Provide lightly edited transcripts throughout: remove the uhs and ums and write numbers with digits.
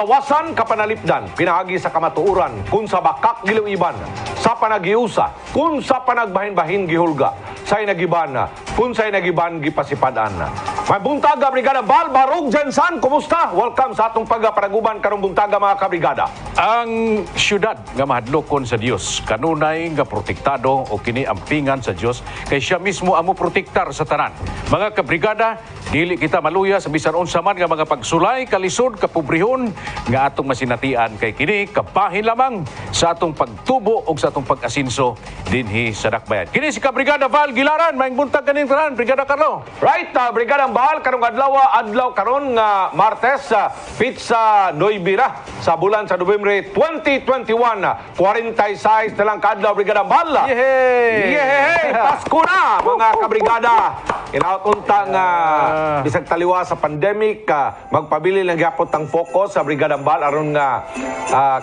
lawasan kapanalipdan, pinaagi sa kamatuuran, kung sa bakak giluiban, sa panagiusa, kung sa panagbahin-bahin gihulga, say nagiban, kung say nagiban gipasipadan. May buntaga, Brigada Bal, Barug Jensan, kumusta? Welcome sa atong pagpanaguban karong buntaga mga kabrigada. Ang syudad nga mahadlokon sa Dios kanunay nga protektado o kini ampingan sa Dios kay siya mismo amo protektar sa tanan. Mga kabrigada, dili kita maluya sa bisan unsa man nga mga pagsulay, kalisod, kapobrehon nga atong masinatian kay kini kabahin lamang sa atong pagtubo o sa atong pag-asinso dinhi sa dakbayan. Kini si Kabrigada Val Gilaran, maayong buntag kaning tanan, Brigada Carlo. Right, Brigada Bal, karong adlaw karon nga Martes, pizza Noybira sa bulan sa Nobyembre 2021, 46 na lang kaadlaw, Brigada Bal. Yehey! Yehey! Pasko na, mga kabrigada. Inautunta nga bisag taliwa sa pandemic, magpabili lang gyapon tang focus sa Brigada Bal aron nga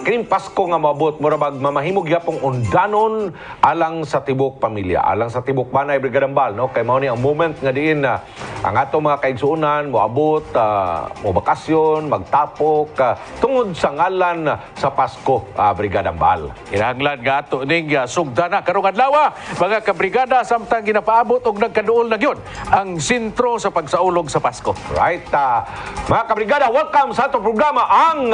kining Pasko nga maabot mura bag mamahimog gyapong undanon alang sa tibok pamilya, alang sa tibok banay, Brigada Bal, no? Kay mao ni ang moment nga diin ang ato mga kaigsuonan moabot, mo bakasyon, magtapok tungod sa ngalan sa Pasko, Brigada Bal. Kinahanglan nga ato ning sugdana karong adlaw, mga kabrigada, samtang ginapaabot og nagkaduol na gyud ang sentro sa pagsaulog sa Pasko. Right, mga kabrigada, welcome sa atong programa ang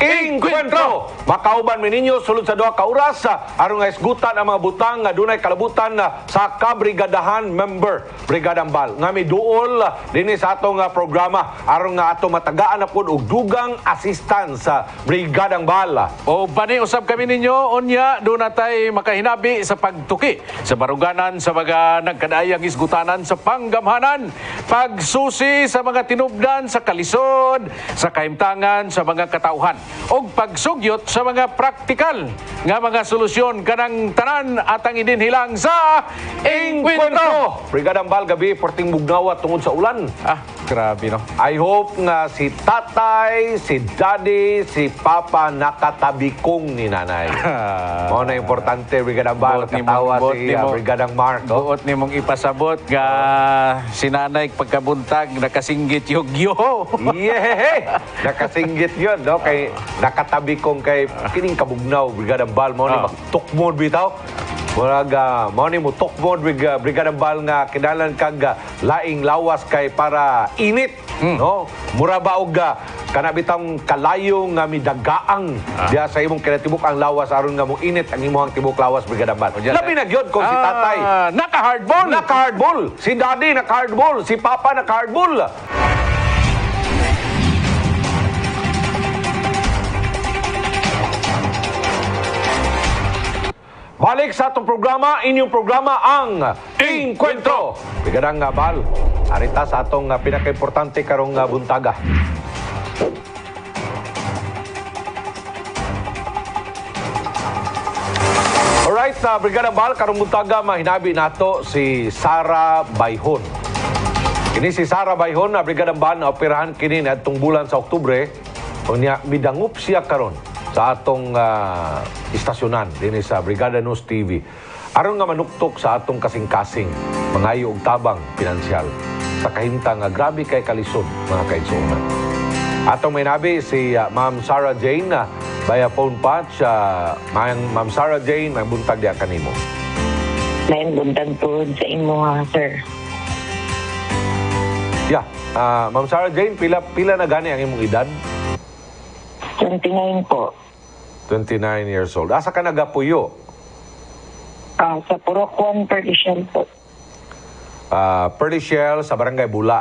Encuentro. Makauban mi ninyo sulod sa duha ka oras aron nga isgutan ang mga butang nga dunay kalabutan sa kabrigadahan member Brigada Bal nga miduol dinhi sa atong programa aron nga ato matagaan na pud og dugang assistance sa Brigada Bal. O bani usab kami ninyo unya do natay makahinabi sa pagtuki sa baruganan sa mga nagkadaayang isgutanan sa panggamhanan, pagsusi sa mga tinubdan sa kalisod, sa kahimtangan sa mga katauhan, ug pagsugyot sa mga praktikal nga mga solusyon kanang tanan atang idinhilang sa Encuentro. Brigada Bal, gabi porting bugnawa tungod sa ulan. Grabe no. I hope nga si tatay, si daddy, si papa nakatabi kong ni nanay. Mao na importante, Brigada Bal, katawa si Brigada Mark. Buot ni mong ipasabot nga sinanay pagkabuntag nakasinggit yugyo. Yeah! Nakasinggit yun, no? Kay nakatabi kong kay kining kabugnaw, Brigada Bal, mao ni magtukmod bitaw. Mao ni mo tukmod, Brigada Bal, nga kinalan kag laing lawas kay para init, no? Mura ba og kanabitang kalayo nga midagaang diya sa imong kinatibuk ang lawas aron nga mo init ang imong tibok lawas, Brigada Bal. Labi na gyud kung si tatay naka-hardball. Naka-hardball. Si daddy naka-hardball. Si papa naka-hardball. Balik sa atong programa, inyong programa ang Encuentro. Bigadang Bal, arita sa atong pinaka-importante karong buntaga. Alright, Brigada Bal, karong buntaga mahinabi nato si Sara Bayhon. Kini si Sara Bayhon, Brigada Bal, na operahan kini adtong bulan sa Oktubre, unya midangup siya karon sa atong istasyonan din sa Brigada News TV. Aron nga manuktok sa atong kasing-kasing, mangayo og tabang pinansyal sa kahimtang nga grabe kay kalisod, mga kaigsuonan. Atong may nabi si Ma'am Sarah Jane via phone patch. Ma'am Sarah Jane, may buntag diya kanimo. May buntag po sa imo, sir. Yeah, Ma'am Sarah Jane, pila na gani ang imong edad? 29 po. 29 years old. Asa ka nagapuyo? Sa Purokwan, Perdition po. Perdition sa Barangay Bula.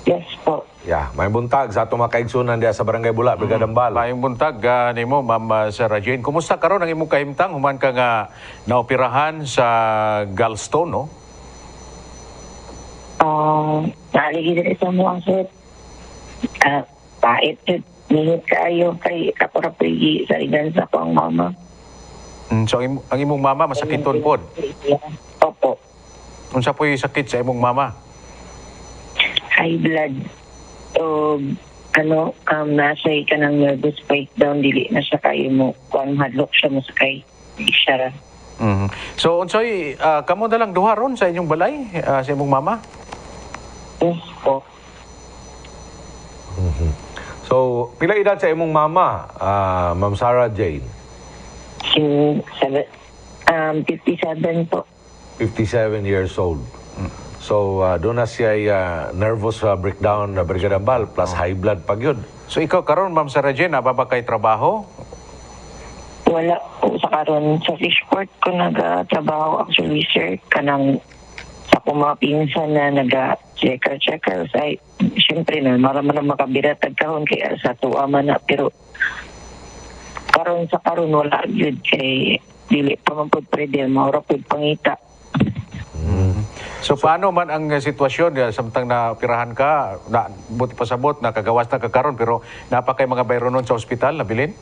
Yes po. Yeah, may buntag sa atong mga kaigsunan diya sa Barangay Bula, Brigada Bal. Maayong buntag nimo, Ma'am Sarah Jane. Kumusta karon ang imong kahimtang human ka nga naoperahan sa gallstone, no? Naaligi din sa mga, sir. Pait yun. Nihit kayo kay Kaporapigi sa ilan sa akong mama. So ang imong mama masakiton pod. Opo. Unsa po'y sakit sa imong mama? High blood. O nasay ka ng nervous breakdown, dili na siya kayo mo. Kung hadlok siya mo sa kay Ishara. So unsay kamo na lang duha ron sa inyong balay sa imong mama? Yes po. So So, pila edad sa imong mama, Ma'am Sarah Jane? 57 po. 57 years old. So, doon na siya nervous breakdown na Brigada Bal plus high blood pag yun. So ikaw karon Ma'am Sarah Jane, nababa kay trabaho? Wala po sa karon sa fishport ko nagatrabaho actually sir kanang sa akong mga pinsan na naga-checker ay syempre na marami na makabira tagkahon kaya sa tuwa man na pero karon sa karon wala gyud kay dili pa man pud pwede maura pud pangita. So paano man ang sitwasyon samtang napirahan ka, na buti pasabot nakagawas na kakaron pero napakay mga bayro nun sa ospital nabilin?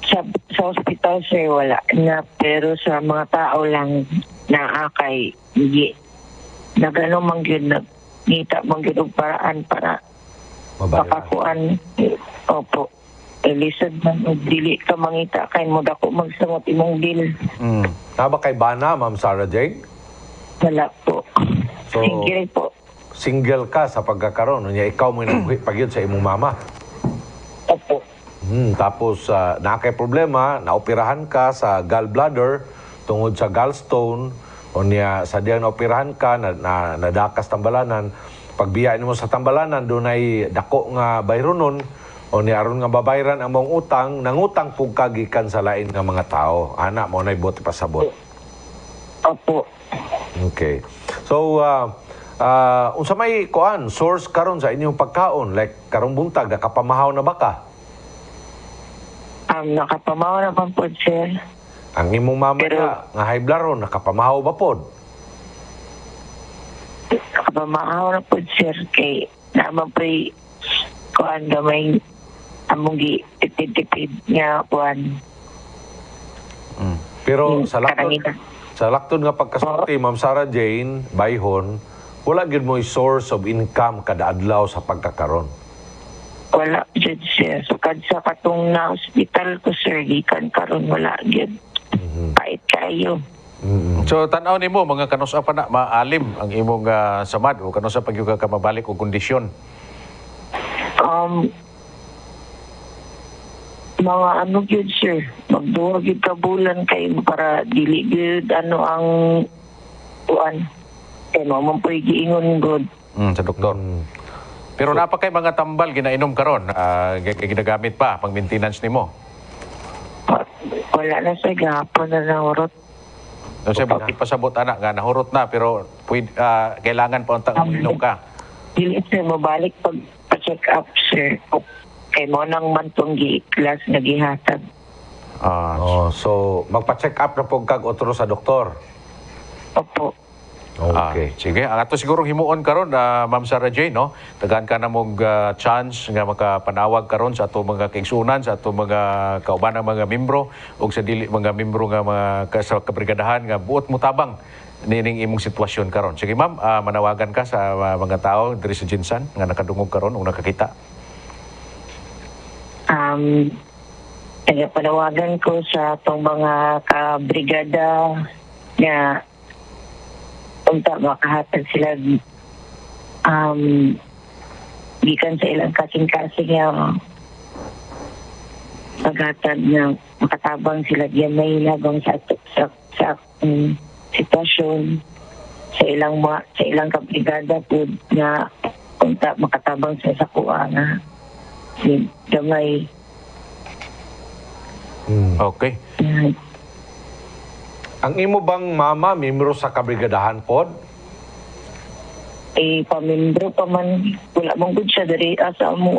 Sa hospital sir wala na pero sa mga tao lang na kay hindi nagano man gyud nagita man gyud og paraan para Mabayaran. makakuan opo lisod man og dili ka mangita kay mo dako magsamot imong bill Naba kay Bana, Ma'am Sarah Jane? wala po So- sige po Single ka sa pagkakaroon. Nya ikaw mo yung pag sa imong mama. opo Tapos, nakay problema, naoperahan ka sa gallbladder tungod sa gallstone. O niya, sa diyan naoperahan ka, nadakas tambalanan. Pagbiyain mo sa tambalanan, doon ay dako nga bayronon. O niya, aron nga babayran ang mong utang, nangutang pug kagikan sa lain nga mga tao. Ana, mo na ibuti pasabot. opo Okay. So, unsa may kuan source karon sa inyong pagkaon? Like, karong buntag, nakapamahaw na baka? nakapamaw na man po sir Ang imong mama Pero- nga high blood ron, nakapamahaw ba pod? nakapamaw na po sir kay naman po kuan gamay among gi tipid-tipid nga kuan Pero sa laktod, karangita. sa laktod nga pagkasulti, Ma'am Sarah Jane, Bayhon, wala gyud mo source of income kada adlaw sa pagkakaron. Wala jud sir. So kad sa katong na hospital ko sir, gikan karon wala jud. Pait kayo. So tan-aw nimo mga kanusa pa na maalim ang imong samad o kanusa pag yung ka mabalik og kondisyon. Mga ano yun sir, magduha yun ka bulan kayo para dili yun ano ang kuan. Kaya mo po giingon good. Sa doktor. Pero napakay mga tambal ginainom karon, ginagamit pa pang maintenance nimo. Wala na sa gapon na nahurot. No siya pasabot anak nga nahurot na pero kailangan pa untang uminom ka. Dili sir, mabalik pag pa-check up sir. Kay mo nang mantong gi-class na gihatag. So magpa-check up na pug kag otro sa doktor. Opo. Okay. Sige, ang ato siguro himuon karon Ma'am Sarah Jane, no? Tagaan ka na mong chance nga makapanawag karon sa ato mga kaigsunan, sa ato mga kaubanang mga membro ug sa dili mga membro nga mga sa kabrigadahan nga buot mo tabang nining imong sitwasyon karon. Sige ma'am, manawagan ka sa mga tao diri sa Jinsan nga nakadungog karon ug nakakita. Panawagan ko sa itong mga kabrigada na unta makahatag sila gikan sa ilang kasing-kasing nga paghatag na makatabang sila diyan may labang sa sitwasyon sa ilang kabrigada po na unta makatabang sa sakuha nga gamay. Okay. Ang imo bang mama membro sa kabrigadahan pod? Pamimbro pa man wala mong good siya dari asa mo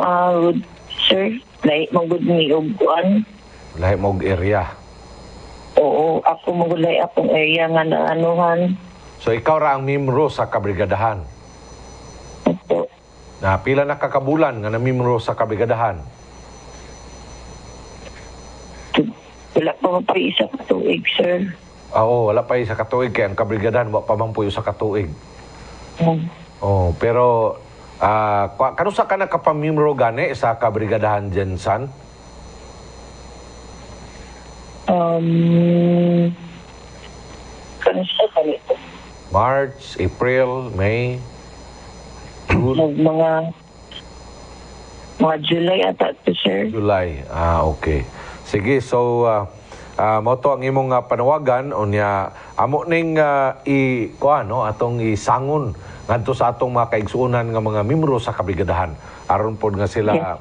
sir like mong good ni uguan. Lahi mo og area. Oo, ako magulay akong area nga na anuhan. So ikaw ra ang membro sa kabrigadahan. Opo. Na pila na kakabulan nga namimro sa kabrigadahan? Wala pa man po isa ka tuig, sir. Oo, wala pa sa katuig kay ang kabrigadahan wa pa man puyo sa katuig. Oh, pero kanusa ka na kapamimro gani sa kabrigadahan Jensan? Kanusa ka nito? March, April, May, June. Mga Mga July ata to, sir. July. Okay. Sige, so mo to ang imong panawagan unya amo ning atong isangon ngadto sa atong mga kaigsuonan nga mga miyembro sa kabrigadahan aron pod nga sila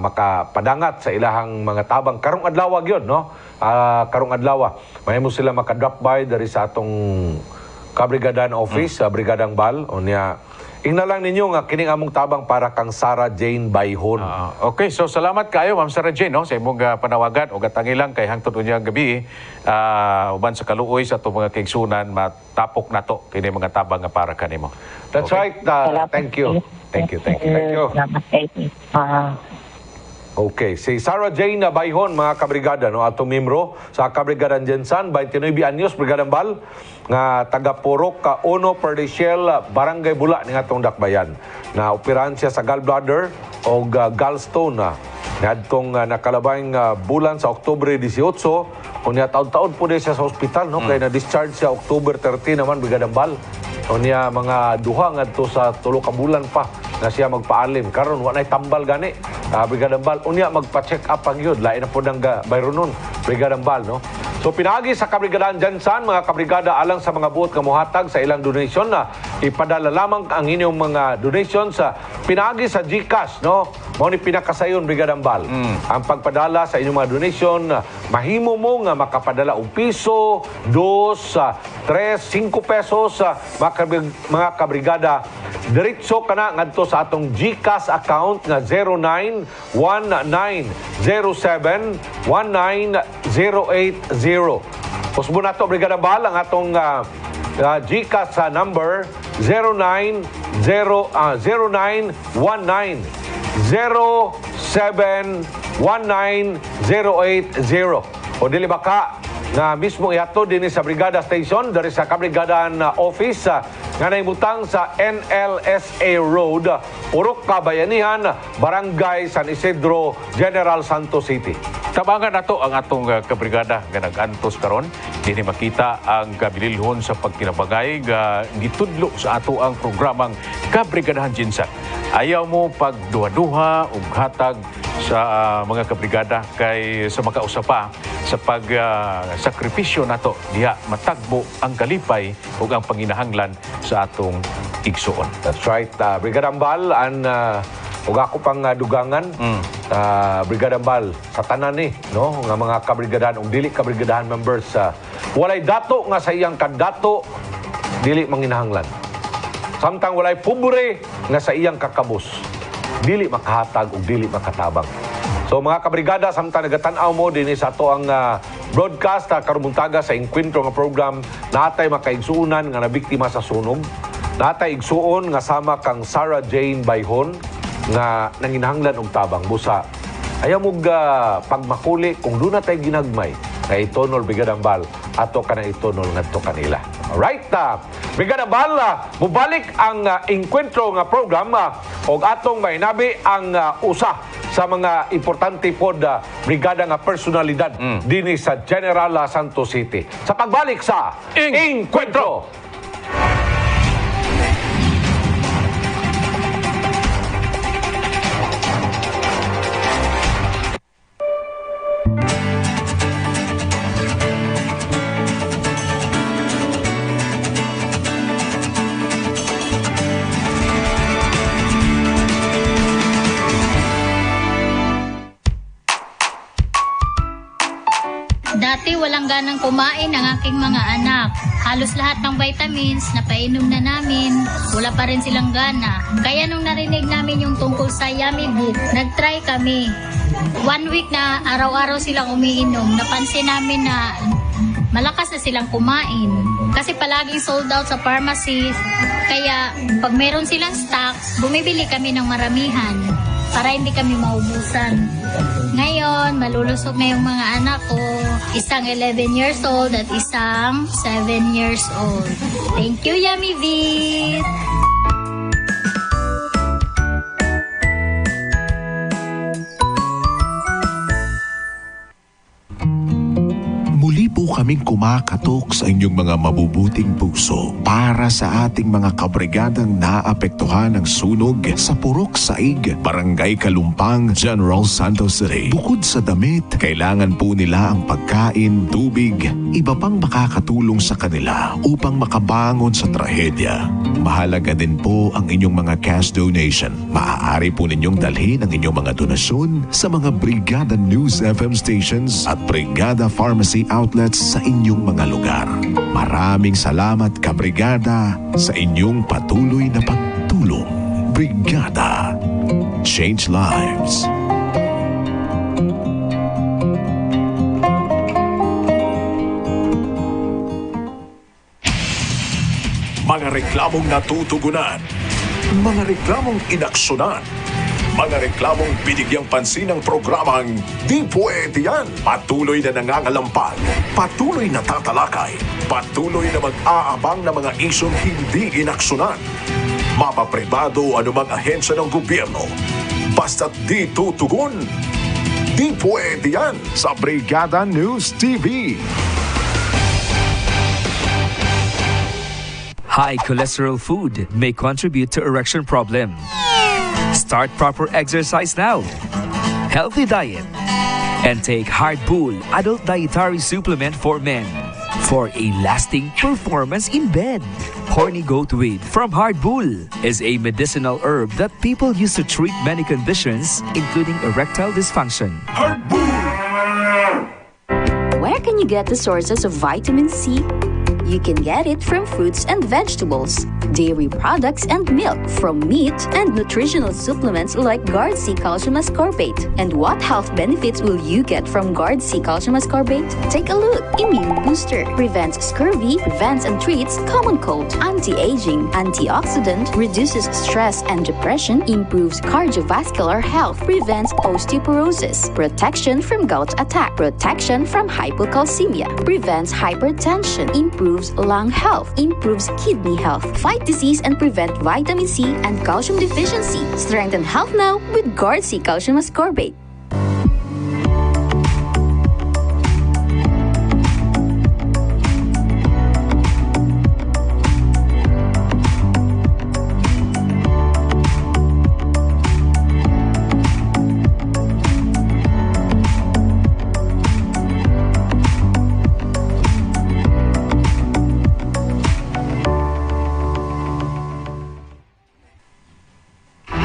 makapadangat sa ilahang mga tabang karong adlaw gyud no. Karong adlaw mahimo sila maka-drop by dari sa atong kabrigadahan office sa Brigadang Bal unya ingna lang ninyo nga kining among tabang para kang Sarah Jane Bayhon. Okay, so salamat kayo Ma'am Sarah Jane no, sa imong panawagan o gatangilang kay hangtod unya gabi uban sa kaluoy sa atong mga kaigsunan matapok nato kini mga tabang nga para kanimo. That's right. Thank you. Thank you. Salamat kayo. Okay, si Sarah Jane Bayhon, mga kabrigada, no, atong membro sa Kabrigadan Jensan, 29 anyos, Brigadang Bal, nga taga Purok ka Uno Perdiciel, Barangay Bula, ni atong dakbayan. Na operahan siya sa gallbladder o gallstone na niadtong nakalabang bulan sa Oktubre 18, kunya taon-taon po siya sa ospital, no, kaya na-discharge siya October 30 naman, Brigadang Bal. Kunya mga duha ngadto sa 3 ka bulan pa na siya magpaalim karon wa nay tambal gani Brigadang Bal unya magpa-check up ang yun lain na po ng bayro nun Brigadang Bal no. So pinagi sa kabrigadaan Jensan mga kabrigada alang sa mga buot nga mohatag sa ilang donation na ipadala lamang ang inyong mga donation sa pinagi sa GCash no. Mao ni pinakasayon Brigadang Bal. Ang pagpadala sa inyong mga donation mahimo mo nga makapadala og piso, 2, 3, 5 pesos mga kabrigada diretso kana ngadto sa atong GCash account nga 0919071980. Usbo na to Brigadang Bal ang atong GCash number 0919-079-19080. O dili ba ka na mismo ihato din sa Brigada Station dari sa Kabrigadaan Office nga naimutang sa NLSA Road, Purok Kabayanihan, Barangay San Isidro, General Santos City. Tabangan nato ang atong kabrigada nga nag-antos karon dinhi makita ang kabililhon sa pagkinabangay nga gitudlo sa ato ang programang Kabrigadahan Jinsan. Ayaw mo pagduha-duha ug hatag sa mga kabrigada kay sa makausapa sa pagsakripisyo nato diha matagbo ang kalipay ug ang panginahanglan sa atong igsuon. That's right. Brigadang Bal ug ako pang dugangan Brigadang Bal sa tanan ni no nga mga kabrigadahan ug dili kabrigadahan members walay dato nga sa iyang kandato dili manginahanglan. Samtang walay pobre nga sa iyang kakabus dili makahatag ug dili makatabang. So mga kabrigada samtang nagatan-aw mo dinhi sa ato ang broadcast karumpuntaga sa Encuentro nga program natay makaigsuonan nga nabiktima sa sunog. Natay igsuon nga sama kang Sarah Jane Bayhon nga nanginahanglan og tabang busa. Ayaw mo pagmakuli kung doon na tayo ginagmay na itonol Brigadang Bal ato ka na itonol ngadto kanila. Alright, Brigadang Bal, mubalik ang Encuentro nga program og atong mahinabi ang usa sa mga importante pod brigada nga personalidad dinhi sa General Santos City. Sa pagbalik sa Encuentro. Dati walang ganang kumain ang aking mga anak. Halos lahat ng vitamins na painom na namin, wala pa rin silang gana. Kaya nung narinig namin yung tungkol sa Yummy Beef, nag-try kami. 1 week na araw-araw silang umiinom, napansin namin na malakas na silang kumain. Kasi palaging sold out sa pharmacies. Kaya pag meron silang stock, bumibili kami ng maramihan para hindi kami maubusan. Ngayon, malulusog na yung mga anak ko. Isang 11 years old at isang 7 years old. Thank you, Yummy Beef! Muli muli po kaming kumakatok sa inyong mga mabubuting puso para sa ating mga kabrigadang naapektuhan ng sunog sa Purok Saig, Barangay Kalumpang, General Santos City. Bukod sa damit, kailangan po nila ang pagkain, tubig, iba pang makakatulong sa kanila upang makabangon sa trahedya. Mahalaga din po ang inyong mga cash donation. Maaari po ninyong dalhin ang inyong mga donasyon sa mga Brigada News FM stations at Brigada Pharmacy outlets sa inyong mga lugar. Maraming salamat, kabrigada, sa inyong patuloy na pagtulong. Brigada. Change lives. Mga reklamong natutugunan. Mga reklamong inaksyonan. Mga reklamong binigyang pansin ng programang Di Pwede Yan. Patuloy na nangangalampag, patuloy na tatalakay, patuloy na mag-aabang ng mga isyong hindi inaksyonan. Mapapribado anumang ahensya ng gobyerno. Basta't di tutugon, Di Pwede Yan sa Brigada News TV. High cholesterol food may contribute to erection problem. Start proper exercise now. Healthy diet. And take Hard Bull adult dietary supplement for men for a lasting performance in bed. Horny goat weed from Hard Bull is a medicinal herb that people use to treat many conditions, including erectile dysfunction. Hard Bull! Where can you get the sources of vitamin C? You can get it from fruits and vegetables, dairy products and milk, from meat and nutritional supplements like Guard C Calcium Ascorbate. And what health benefits will you get from Guard C Calcium Ascorbate? Take a look. Immune booster, prevents scurvy, prevents and treats common cold, anti-aging, antioxidant, reduces stress and depression, improves cardiovascular health, prevents osteoporosis, protection from gout attack, protection from hypocalcemia, prevents hypertension, improves lung health, improves kidney health, fight disease and prevent vitamin C and calcium deficiency. Strengthen health now with Guard C Calcium Ascorbate.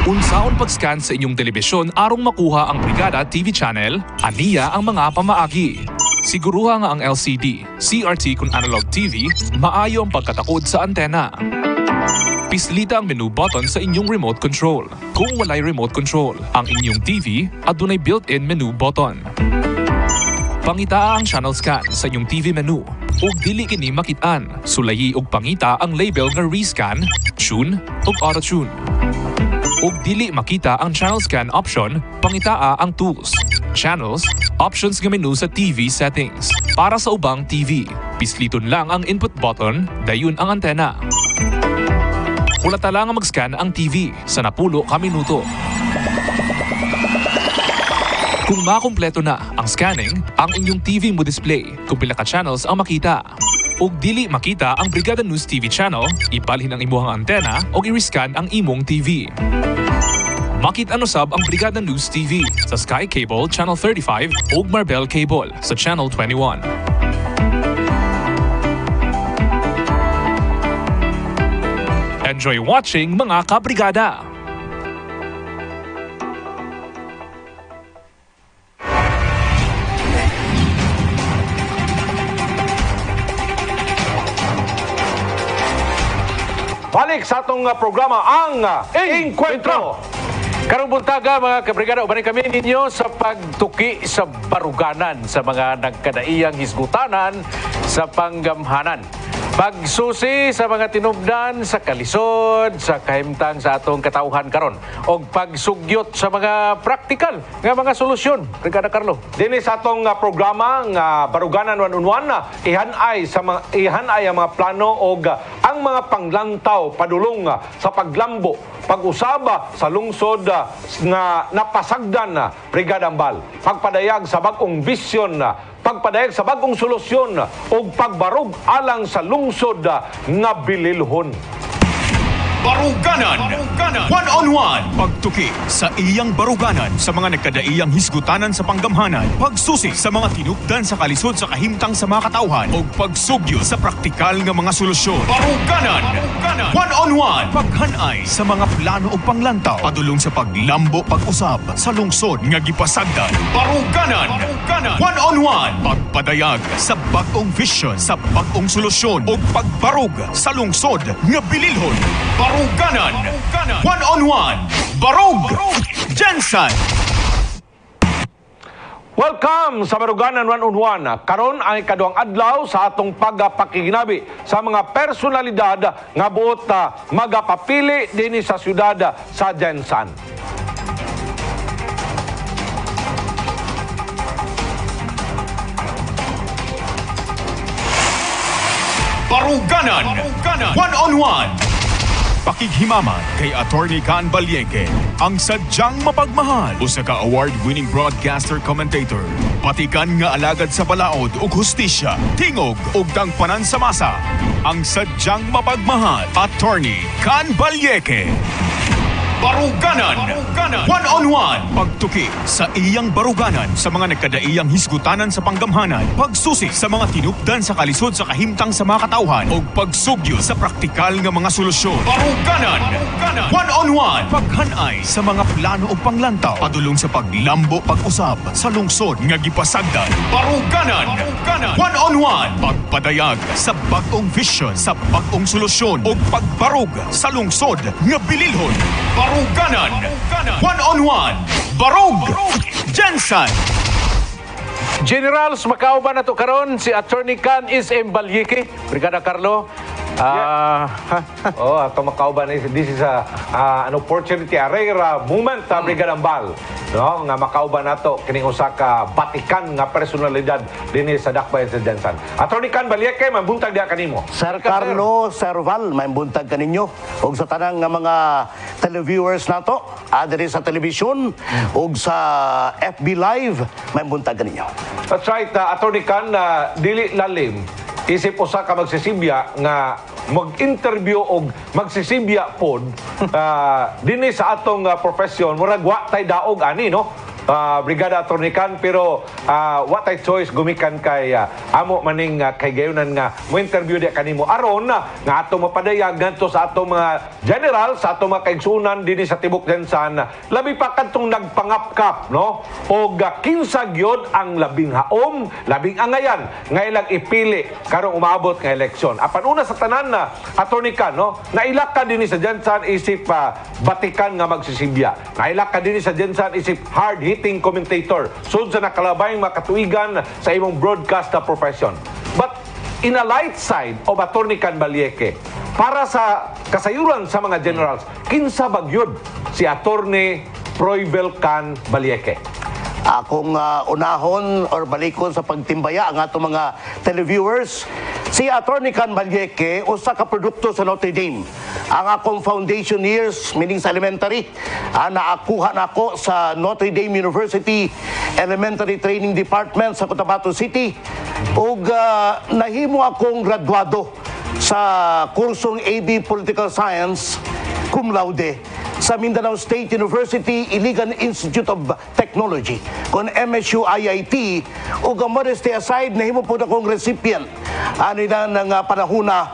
Unsaon pag-scan sa inyong telebisyon arong makuha ang Brigada TV channel, aniya ang mga pamaagi. Siguruha nga ang LCD, CRT kung analog TV, maayo ang pagkatakod sa antena. Pislita ang menu button sa inyong remote control. Kung walay remote control, ang inyong TV adunay built-in menu button. Pangitaa ang channel scan sa inyong TV menu ug dili kini makit-an. Sulayi ug pangita ang label nga rescan, tune ug auto-tune. Ug dili makita ang channel scan option, pangitaa ang tools, channels, options nga menu sa TV settings. Para sa ubang TV, pisliton lang ang input button, dayon ang antena. Kulata lang ang mag-scan ang TV sa napulo ka minuto. Kung makumpleto na ang scanning, ang inyong TV mo display kung pila ka channels ang makita. Ug dili makita ang Brigada News TV channel, ipalhin ang imuhang antena o i-rescan ang imong TV. Makit-ano sab ang Brigada News TV sa Sky Cable Channel 35 ug Marbel Cable sa Channel 21. Enjoy watching mga kabrigada! Balik sa atong programa ang Encuentro. Karong buntaga mga kabrigada, ubanin kami ninyo sa pagtuki sa baruganan sa mga nagkadaiyang hisgutanan sa panggamhanan. Pagsusi sa mga tinubdan sa kalisod, sa kahimtang sa atong katauhan karon, o pagsugyot sa mga praktikal nga mga solusyon. Brigada Carlo. Dini sa atong programa nga Baruganan 1-on-1, ihanay ang mga plano o ang mga panglantaw padulong sa paglambo, pag-usaba sa lungsod nga napasagdan Brigada Ambal. Pagpadayag sa bag-ong bisyon pagpadayag sa bagong solusyon o pagbarog alang sa lungsod nga Bililhon. Baruganan. One-on-one. Pagtuki sa iyang baruganan sa mga nagkadaiyang hisgutanan sa panggamhanan. Pagsusi sa mga tinupdan sa kalisod sa kahimtang sa mga katawhan. O pagsugyo sa praktikal nga mga solusyon. Baruganan. One-on-one. Paghanay sa mga plano o panglantaw. Padulong sa paglambo pag-usab sa lungsod nga gipasagdan. Baruganan. One-on-one. Pagpadayag sa bagong vision sa bagong solusyon. O pagbarog sa lungsod nga Bililhon. Baruganan. One-on-one. Barug. Jensen. Welcome sa Baruganan 1-on-1. Karon ay kaduang adlaw sa atong pagpakiginabi sa mga personalidad nga buot magapapili dinhi sa syudad sa Jensen. Baruganan. One-on-one. Pakighimaman kay Attorney Can Balyeque, ang sadyang mapagmahal o sa ka-award-winning broadcaster commentator. Patikan nga alagad sa balaod ug hustisya, tingog ug tangpanan sa masa. Ang sadyang mapagmahal, Attorney Can Balyeque. Baruganan. One-on-one. Pagtuki sa iyang baruganan sa mga nagkadaiyang hisgutanan sa panggamhanan. Pagsusi sa mga tinupdan sa kalisod sa kahimtang sa mga katawhan. O pagsugyo sa praktikal nga mga solusyon. Baruganan. One-on-one. Paghanay sa mga plano o panglantaw. Padulong sa paglambo pag-usab sa lungsod nga gipasagdan. Baruganan. One-on-one. Pagpadayag sa bagong vision sa bagong solusyon. O pagbarog sa lungsod nga Bililhon. Baruganan. One-on-one. Barug. Jensen. Generals, makauban na to karon si Attorney Can is Balyeque. Brigada Carlo. Ato makauban, this is an opportunity, a rare moment sa Brigadang Bal. No, nga makauban nato kining usa ka batikan nga personalidad dinhi sa Dakbayan sa Jensen. Attorney Can Balyeque, mambuntag diha kanimo. Sir Carlo, Sir Val, may buntag kaninyo. Og sa tanang nga mga televiewers nato, diri sa television, og sa FB Live, may buntag kaninyo. That's right, Attorney Can, dili lalim. Isip usa ka magsisibya nga mag-interview o magsisibya pod dinhi sa atong profession, murag wa tay daog ani, no? Brigada Attorney Can, pero what I choice gumikan kay amo maning kay gayunan nga mo interview di kanimo aron nga ato mapadayag ngadto sa atong mga general, sa atong mga kaigsunan dinhi sa tibok Jensen, labi pa kadtong nagpangapkap, no? Og kinsa gyud ang labing haom, labing angayan nga ilang ipili karong umabot nga eleksyon. Apan una sa tanan na Attorney Can, no? Nailaka dinhi sa Jensen isip batikan nga magsisibya. Nailaka dinhi sa Jensen isip hard-hitting commentator, sud sa nakalabayng makatuigan sa imong broadcast na profession. But in a light side of Attorney Can Balyeque, para sa kasayuran sa mga generals, kinsa bagyod si Attorney Proybel Can Balyeque? Akong unahon or balikon sa pagtimbaya ang atong mga televiewers. Si Attorney Can Balyeque, usa ka produkto sa Notre Dame. Ang akong foundation years, meaning sa elementary, naakuha na ako sa Notre Dame University Elementary Training Department sa Cotabato City. Ug nahimo akong graduado sa kursong AB Political Science cum laude sa Mindanao State University Iligan Institute of Technology kon MSU IIT. ug modesty aside, nahimo po akong recipient na ng panahuna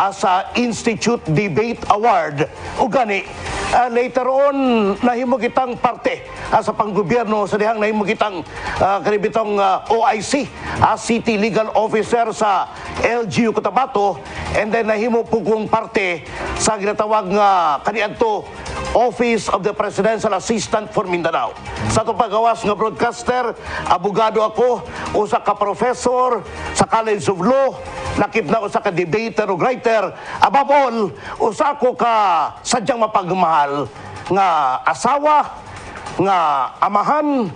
sa Institute Debate Award. ug gani later on nahimo kitang parte sa panggobyerno sa dihang nahimo kitang kanibitong OIC, City Legal Officer sa LGU Cotabato, and then nahimo po kong parte sa ginatawag nga kaniadto Office of the Presidential Assistant for Mindanao. Sa itong paggawas nga broadcaster, abogado ako, usa ka professor sa College of Law, lakip na usa ka debater o writer. Above all, usa ko ka sadyang mapagmahal nga asawa, nga amahan,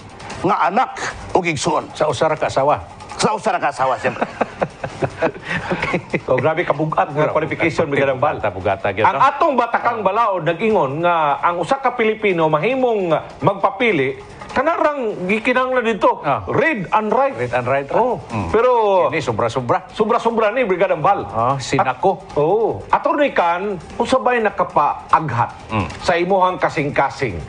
nga anak o igsoon. Sa usara ka asawa. Sa usara ka asawa, siyempre. So, grabe kabugat nga qualification Brigadang Bal. Ang atong batakang balaod nag-ingon nga ang usa ka Pilipino mahimong magpapili kanarang gikinanglan dito. Read and write. Read and write. Oh. Pero Ini sobra-sobra. sobra-sobra ni Brigada Bal. Sinako. Attorney Kan, usabay nakapaaghat sa imuhang kasing-kasing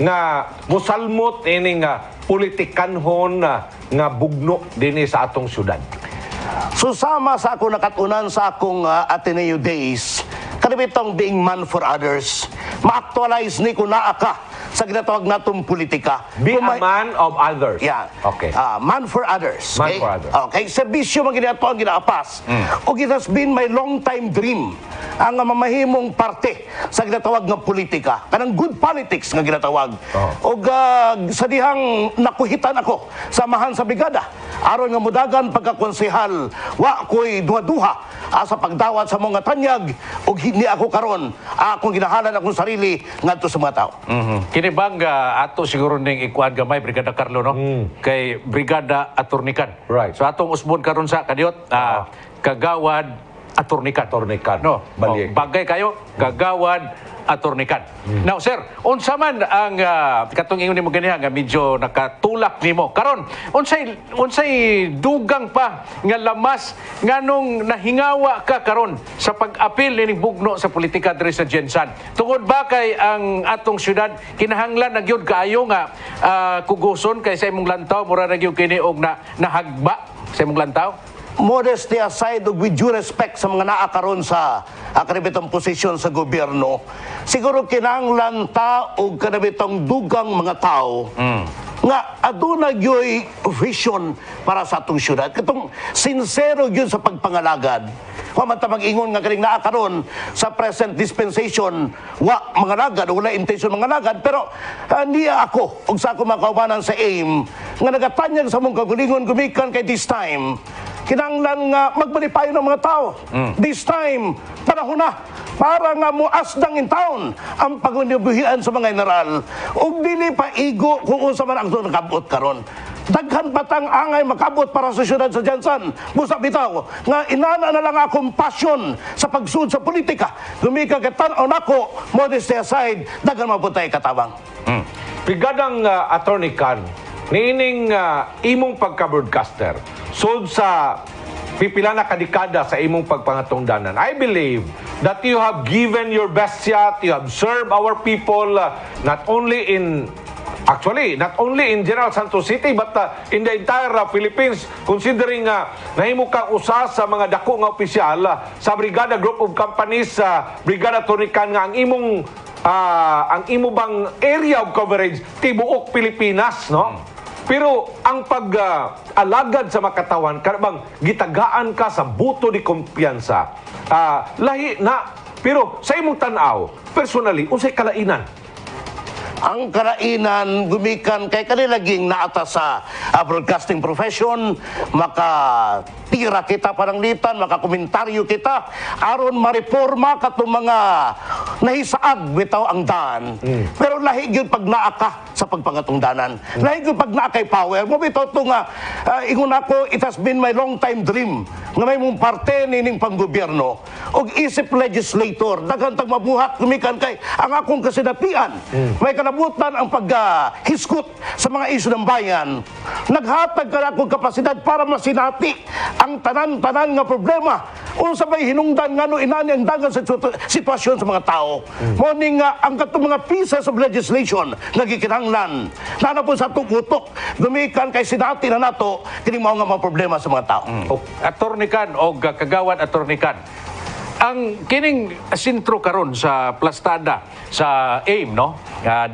nga musalmot ini nga politikanhon nga bugno dinhi sa atong syudad. Susama sa ako nakatunan sa akong Ateneo days, kanibitong being man for others, ma-actualize ni ko naa ka sa ginatawag natong politika. Be a man of others. Yeah. Okay. Man for others. Man okay? for others. Okay. Serbisyo man ginato ang ginaapas. O it has been my long time dream ang mamahimong parte sa ginatawag nga politika. Kanang good politics nga ginatawag. O sa dihang nakuhitan ako samahan sa brigada. Aron nga mudagan pagkakonsehal, wa ko'y duha-duha sa pagdawat sa mga tanyag o hindi ako karon akong ginahalan akong sarili ngadto sa mga tao. Kini bang ato siguro ning ikuan gamay Brigada Carlo no? Kay Brigada Attornican. Right. So atong usbon karon sa kadiot kagawad Attornican. Attornican. No. Baliek. Bagay kayo kagawad Attornican. Now sir, unsa man ang katong ingon nimo ganiha nga medyo nakatulak nimo karon unsay dugang pa nga lamas nganong nahingawa ka karon sa pag-apil ning bugno sa politika diri sa Jensan. Tungod ba kay ang atong syudad kinahanglan na gyud kaayo nga kuguson kay sa imong lantaw mura na gyud kini og nahagba sa imong lantaw? Modesty aside, with due respect sa mga naakaroon sa kanabitang posisyon sa gobyerno, siguro kinahanglan ta og kanabitang dugang mga tao nga aduna gyoy vision para sa atong syudad. Katong sincero gyud sa pagpangalagad. Wa man ta mag-ingon nga kaning naakaroon sa present dispensation wa mangalagad o wala intention mangalagad, pero niya ako ug sa ako mga kaubanan sa AIM nga nagatanyag sa mong kagulingon gumikan kay this time kinanglan nga magbalipayo ng mga tao. This time, panahon na para nga muasdang in town ang pagunibuhian sa mga general ug dili pa igo kung unsa man ang nakabot karon. Daghan patang angay makabot para sa syudad sa Jensan. Busa bitaw nga inana na lang akong passion sa pagsud sa politika. Gumika katan-aw nako, modesty aside, daghan maputay katabang. Brigadang Attorney Kan, niining imong pagka-broadcaster, sud sa pipila na kadekada sa imong pagpangatungdanan, I believe that you have given your best shot, you have served our people not only in General Santos City but in the entire Philippines, considering nahimo kang usa sa mga dako nga opisyal sa Brigada Group of Companies, Brigada Attorney Kan, nga ang imo bang area of coverage tibuok Pilipinas, no? Pero ang pag-alagad sa makatawan, karabang gitagaan ka sa buto di kumpiyansa, lahi na. Pero sa imong tanaw, personally, unsay kalainan? Ang kalainan gumikan kay kanilaging naata sa broadcasting profession, makatira kita pananglitan, makakomentaryo kita aron mareforma katong mga nahisaad bitaw ang daan. Pero lahi gyud pag naa ka sa pagpangatungdanan, lahi gyud pag naa kay power mo bitaw to nga ingon ako, it has been my long time dream nga may mong parte nining panggobyerno og isip legislator daghan tag mabuhat gumikan kay ang akong kasinatian may kanabutan ang paghiskot sa mga isyu ng bayan. Naghatag ka akong kapasidad para masinati ang tanan-tanan nga problema unsa may hinungdan ngano inani ang dagan sa sitwasyon sa mga tao. Morning ang katong mga pieces of legislation nga gikinahanglan na po sa tugutok gumikan kay sinati na nato kini mao nga mga problema sa mga tao. Attorney Kan o kagawad Attorney Kan, ang kining sintro karon sa plastada sa AIM, no?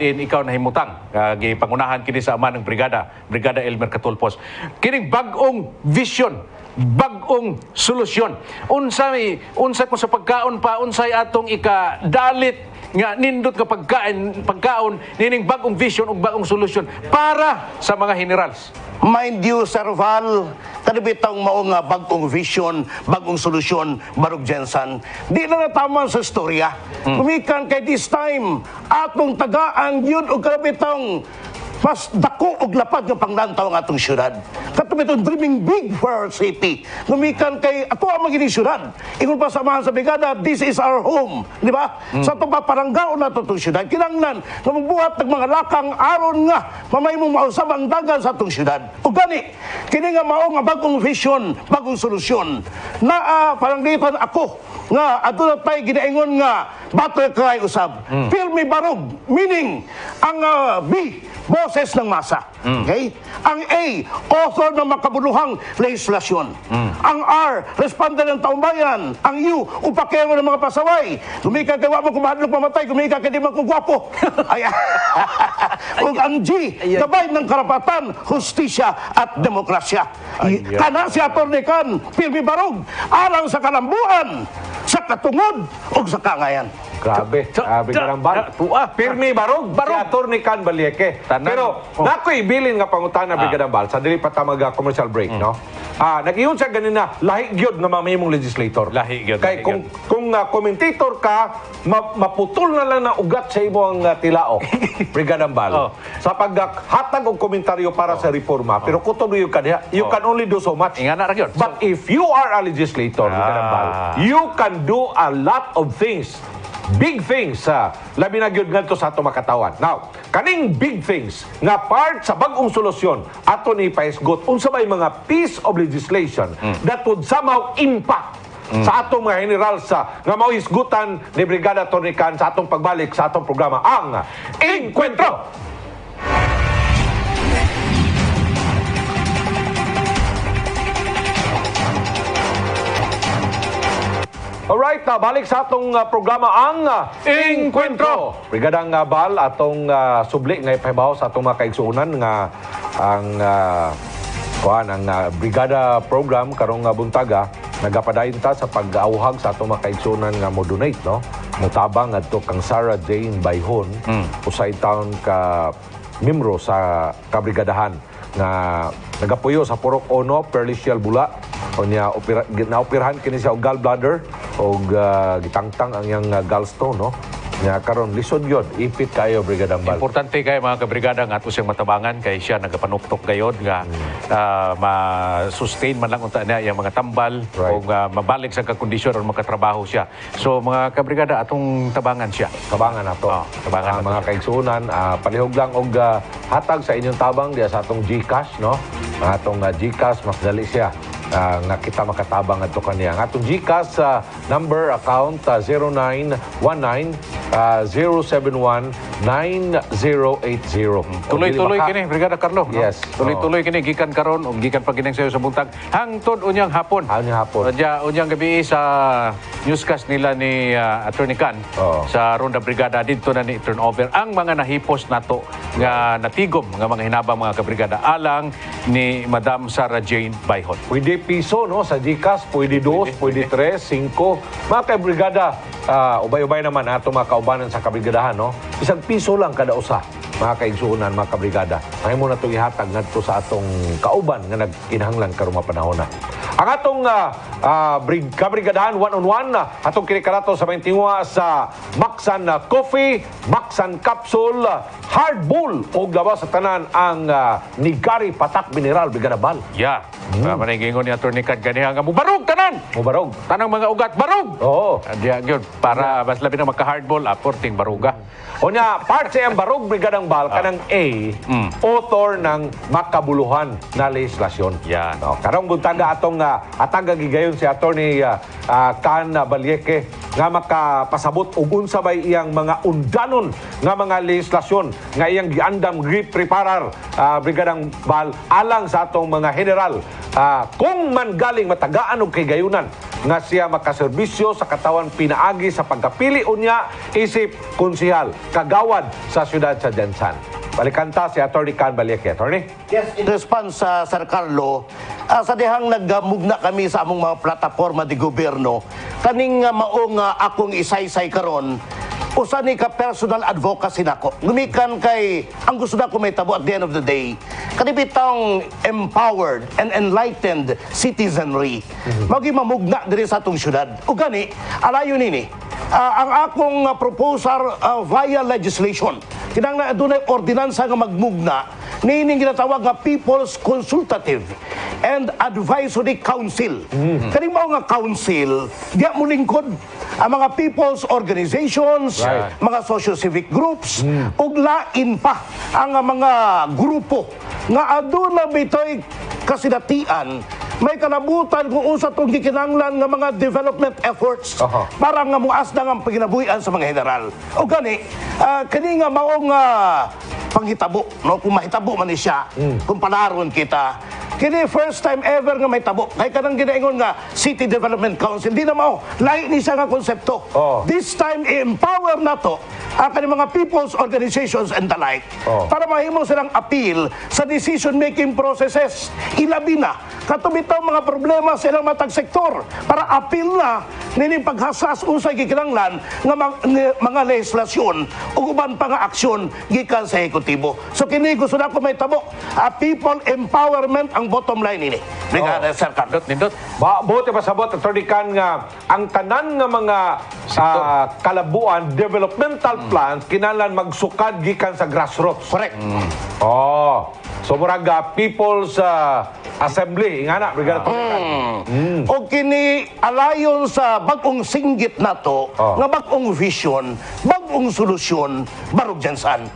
Din ikaw nahimutang gipangunahan kini sa ama ng Brigada Elmer Catulpos. Kining bag-ong vision, bag-ong solusyon. Unsay kung sa pagkaon pa unsay atong ikadalit nga nindot ka pagkaon nining bag-ong vision ug bag-ong solusyon para sa mga generals. Mind you, Sir Val, kanibitang mao nga bag-ong vision, bag-ong solusyon, Barog Jensan. Di na nataman sa istorya. Kumikan kay this time, atong tagaan yun o kanibitang mas dako og lapad nga panglantaw ang atong syudad. kami itong dreaming big for our city. Gumikan kay ato ang magiging syudad. Ingon pa samahan sa brigada, this is our home. Di ba? Sa itong paparanggaon na itong syudad, kinanglan na magbuhat ng mga lakang aron nga mamay mong mausab ang dagan sa itong syudad. O gani, kini nga mao nga bagong vision, bagong solusyon. Na paranglitan ako nga adto tayo ginaingon nga battle cry usab. Feel me barog, meaning ang B, boses ng masa. Okay? Ang A, author ng makabuluhang legislasyon. Ang R, responder ng taumbayan. Ang U, upakero ng mga pasaway. Gumika kay wapang kumahadlok mamatay, gumika kay di magkugwapo. Ug ang G, gabay ng karapatan, hustisya at demokrasya. Kana si Atty. Can, Pirmi Barog, alang sa kalambuan, sa katungod o sa kangayan. Grabe. Brigadang Bal. Pirmi Barog. Si Atty. Can Balyeque. Pero, nako'y bilin nga pangutana, Brigadang Bal, sa dili pa tamag commercial break, no? Nag-iyon siya ganina, lahi gyud nga mamahimong legislator. Lahi gyud. Kay kung commentator ka, maputol na lang na ugat sa imong tilaok, Brigadang Bal. Sa paghatag og komentaryo para sa reforma, pero kutob you can only do so much. Ingana ra gyud. But if you are a legislator, Brigadang Bal, you can do a lot of things. Big things labi na gyud ngadto sa ato makatawan. Now, kaning big things nga part sa bag-ong solusyon ato ni paisgot unsa may mga piece of legislation that would somehow impact sa atong mga general nga mao hisgutan ni Brigada Atty. Can sa atong pagbalik sa atong programa ang Encuentro. Alright, balik sa atong programa ang Encuentro. Brigadang Bal, atong subli nga ipahibaw sa atong mga kaigsuunan nga ang Brigada program karong buntaga nagapadayon ta sa pag-auhag sa atong mga kaigsuunan nga mo donate, no? Mutabang adto kang Sarah Jane Bayhon, usay taon ka miyembro sa kabrigadahan nga nagapuyo sa Purok Ono, Perlicial Bula. O niya, naoperahan kini siya og gallbladder o gitangtang ang iyang gallstone, no? Nya karon lisod yun, ipit kayo, Brigadang Bal. Importante kay mga kabrigada nga ato siyang matabangan kay siya nagapanuktok gayod nga ma-sustain man lang unta niya yung mga tambal o mabalik sa kakondisyon o makatrabaho siya. So mga kabrigada atong tabangan siya. Tabangan nato. Tabangan mga kaigsuunan, palihog lang og hatag sa inyong tabang diya sa atong GCash, no? Atong GCash mas dali siya. Nga kita makatabang ato kaniya. Ang atong GCash number account 0919-071-9080. Tuloy-tuloy kini, Brigada Carlo. Yes. Tuloy-tuloy kini, gikan karon o gikan paginang sayo sa buntag. Hangtod unyang hapon. Unyang gabi sa newscast nila ni Atty. Can sa Ronda Brigada dito na ni turnover ang mga nahipos nato nga natigom nga mga hinabang mga kabrigada alang ni Madam Sarah Jane Bayhon. Pwede piso, no? Sa GCash, pwede 2, pwede 3, 5. Mga kabrigada, ubay-ubay naman ato mga kaubanan sa kabrigadahan, no? Isang piso lang kada usa, mga kaigsuunan, mga kabrigada. May mo na itong ihatag ngadto sa atong kauban nga nagkinahanglan karong mapanahon na. Ang atong kabrigadahan, one-on-one, atong kinikarato sa may tingwa sa Maxan Coffee, Maxan Capsule, Hard Bull, o gawa sa tanan ang Nigari Patak Mineral, Brigada Bal. Yeah. Manigingon ni Atty. Can ganiha nga mubarog tanan. Mubarog. Tanang mga ugat barog. Oo. Diya gyud para mas labi na maka-hardball aporting baruga. O niya, part sa iyang barog, Brigadang Bal, kanang A, author ng makabuluhan na legislasyon. Yan. No, karong buntaga atong ataga gigayon si Atty. Can Balyeque nga makapasabot og unsa bay iyang mga undanon nga mga legislasyon nga iyang giandam gi-preparar, Brigadang Bal, alang sa atong mga general. Kung man galing matagaan og kigayunan nga siya makaserbisyo sa katawan pinaagi sa pagkapili unya isip konsehal kagawad sa siyudad sa Jensan. Balikan ta si Atty. Can Balyeque. Attorney? Yes, in response sa Sir Carlo, sa dihang nagmugna kami sa among mga plataforma di gobyerno, kaning maong akong isaysay karon, usa ni ka personal advocacy nako. Gumikan kay ang gusto nako may tabo at the end of the day, kanibitang empowered and enlightened citizenry. Magi mamugna diri sa atong syudad. O gani, alayo nini, ang akong proposal via legislation. Kinang na dunay ordinansa nga magmugna nining ginatawag nga People's Consultative and Advisory Council. Kani mao nga council, diya mo lingkod ang mga people's organizations, mga socio-civic groups, ug lain pa ang mga grupo nga aduna bitoy kasinatian may kalabutan kung usa tong gikinahanglan nga mga development efforts para nga muas na ang paginabuhian sa mga general. O gani, kani nga mao nga panghitabo, no? Kung mahitabo man ni siya, kung palaron kita, kini first time ever nga may tabo. Kaya kanang ginaingon nga City Development Council, di na mao, lahi ni siya nga konsepto. This time, i-empower na to ang kanyang mga people's organizations and the like para mahimo silang appeal sa decision-making processes. Ilabi na, katubitaw mga problema sa ilang matag sektor para appeal na nining paghasas usay gikinanglan nga mga legislasyon o uban pa nga aksyon gikan sa ehekutibo. So kini gusto na ko may tabo, people empowerment ang bottom line ini. Brigada Sir Carlos. Nindot. Buti pasabot, Atty. Can, nga ang tanan nga mga kalabuan, developmental plans, kinalan magsukad gikan sa grassroots. Correct. So muraga People's Assembly, nga na, Brigada Atty. Can. O kini alayon sa bagong singgit nato nga bagong vision, bagong solusyon, barog jansan.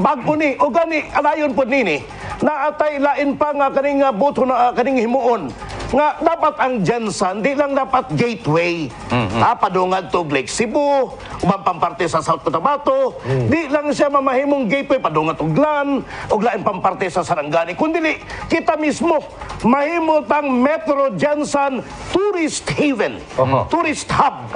Bago ni, o gani alayon po nini, na atay lain pa nga kaning boto na kaning himuon nga dapat ang Jensen di lang dapat gateway padungad to Lake Cebu ubang pamparte sa South Cotabato di lang siya mamahimong gateway padungad to Glan o lain pamparte sa Sarangani kundi kita mismo mahimo tang Metro Jensen Tourist Haven Tourist Hub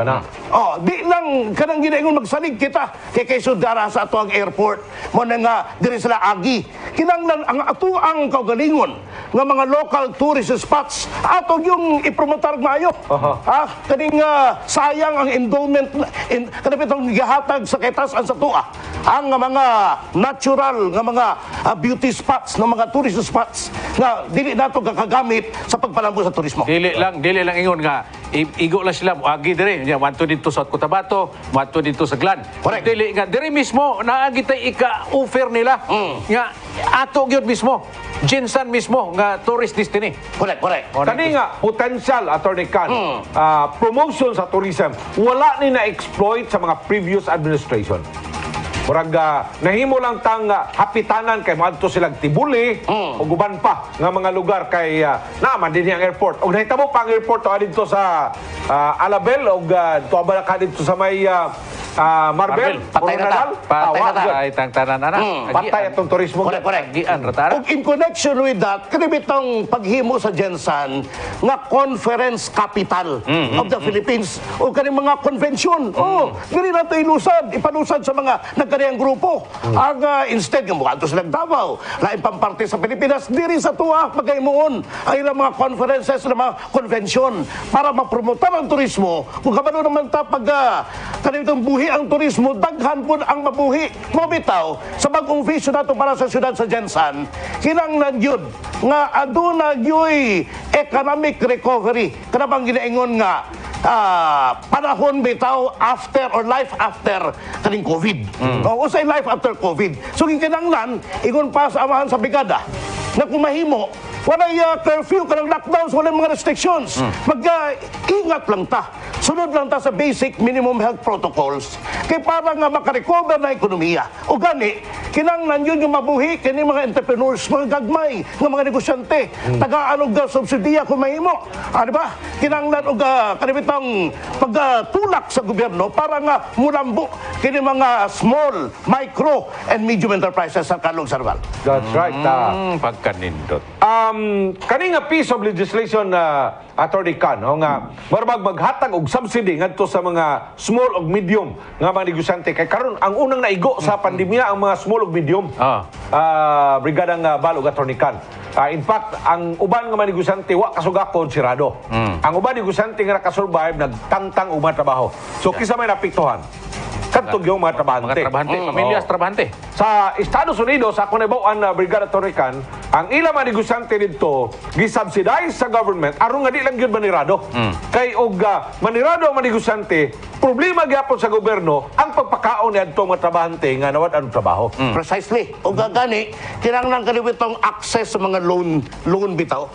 di lang kanang ginaingon magsalig kita kay sudara sa ato ang airport mo na nga diri sila agi kinanglan ang ato ang kaugalingon nga mga local tourist spots ato yung ipromotar maayo. Kaning sayang ang endowment kanang itong gihatag sa ketasan sa tua. Ang mga natural nga mga beauty spots, ng mga tourist spots nga dili nato gakagamit sa pagpalambo sa turismo. Dili lang ingon nga igo lang sila agi dire wanto dito sa Cotabato, wanto dito sa Glan. Dili nga dire mismo naagi tay ika-offer nila nga ato gyud mismo. Jensen mismo nga tourist destiny. Correct. Kani nga potential, Atty. Can, promotion sa tourism wala ni na-exploit sa mga previous administration. Murag nahimo lang tang hapitanan kay moadto silang Tibuli o guban pa nga mga lugar kay naman din ang airport. Og nahitabo pa ang airport dito sa Alabel og tuwa ka dito sa may Marbel, patay na ta. Patay tang tanan ana. Patay atong turismo. Correct. Agian ratara. Og in connection with that, kanibitong paghimo sa Jensen nga conference capital of the Philippines o kani mga convention. Dili na to ipanusad sa mga nagkaniyang grupo. Ang instead nga muadto sila Davao, lain pamparte sa Pilipinas, diri sa tuwa pagaymuon ang ilang mga conferences na mga convention para mapromotar ang turismo. Kung kabalo naman ta pag kanibitong buhi ang turismo, daghan po ang mabuhi. Mabitaw, sa bagong vision nato para sa syudad sa Jensen, kinanglan yun nga aduna yoy economic recovery. Kanabang ginaingon nga panahon bitaw after or life after kaning COVID. O say life after COVID. So kinanglan, ingon pa sa amahan sa brigada na kung mahimo, walay curfew, kanang lockdowns, walay mga restrictions. Mag-ingat lang ta. Sunod lang ta sa basic minimum health protocols kay para nga makarecover na ekonomiya. O gani, kinanglan yun yung mabuhi kini mga entrepreneurs, mga gagmay, nga mga negosyante. Tagaan og subsidiya kung mahimo. Di ba? Kinanglan og kanibitang pagtulak sa gobyerno para nga mulambo kini mga small, micro, and medium enterprises sa Kalong Sarval. That's right. Pagkanindot. Kani nga piece of legislation Atty. Can, nga barbag maghatag og subsidy ngadto sa mga small ug medium nga mga negosyante kay karon ang unang naigo sa pandemya ang mga small ug medium. Brigadang Balog Atty. Can. In fact, ang uban nga mga negosyante wa kasugakon sirado. Ang uban negosyante nga nakasurvive nagtangtang og mga trabaho. So kisa may napiktuhan. kadtong yung mga trabahante. Mga trabahante, pamilyas trabahante. Sa Estados Unidos, ako nabawaan na Brigada Torican, ang ilang mga negosyante dito, gisubsidize sa government, aron nga di lang yun manirado. Kay og manirado ang mga negosyante, problema gyapon sa gobyerno ang pagpakaon ni adtong mga trabahante nga nawad anong trabaho. Precisely. O gani, kinahanglan kanibitong access sa mga loan bitaw.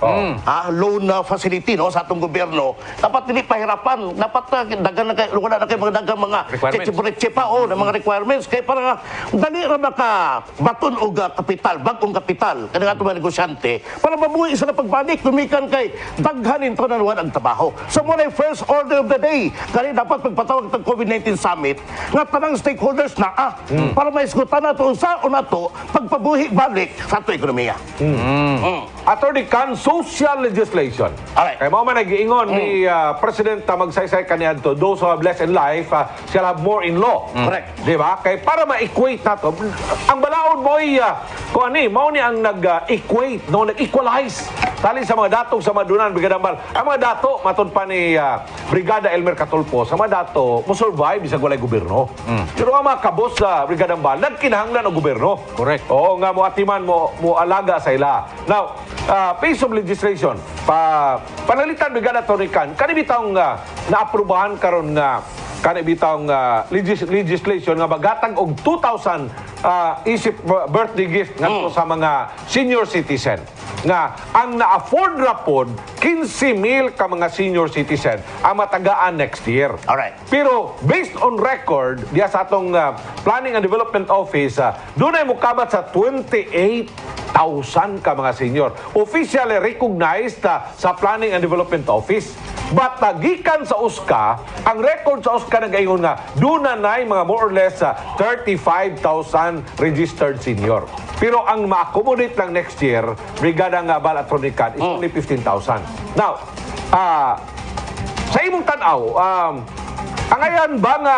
Loan facility no sa atong gobyerno. Dapat dili pahirapan. Dapat dagan na kay mga dagang mga Requirements. chepa na mga requirements kay para dali ra maka baton og kapital, bagong kapital kani ato mga negosyante para mabuhi sa pagbalik tumikan kay daghanin to na nawad ang trabaho. So mo na first order of the day kani dapat pagpatawag ng COVID-19 summit nga tanang stakeholders na para maisgutan nato sa nato pagpabuhi balik sa ato ekonomiya. Attorney Kan, social legislation. Alright. Kaya mo man nag-iingon ni President magsaysay kaniadto, those who have less in life shall have more in law. Correct. Di ba? Kaya para ma-equate na to, ang balaod mo ay, kung ano mao ni ang nag-equate, no, nag-equalize. Tali sa mga datong sa Madunan, Brigada Ambal. Ang mga dato, matun pa ni Brigada Elmer Catulpo, sa mga dato, mo survive sa walay gobyerno. Pero ang mga kabos sa Brigada Ambal, nagkinahanglan ang gobyerno. Correct. Oo nga, mo atiman mo alaga sa ila. Now, piece of legislation, panalitan Brigada Torican, kanibitang naaprubahan karon nga kanibitang legislation nga bagatag og 2,000 isip birthday gift ngadto sa mga senior citizen nga ang na-afford ra pod 15,000 ka mga senior citizen ang matagaan next year. Alright. Pero based on record diya sa atong Planning and Development Office, dunay mokabat sa 28,000 ka mga senior officially recognized sa Planning and Development Office. But gikan sa USCA, ang record sa USCA nag-ingon nga dunay mga more or less 35,000 registered senior. Pero ang ma-accommodate lang next year, Brigada nga Balatronican is only 15,000. Now, sa imong tanaw, ang ayan ba nga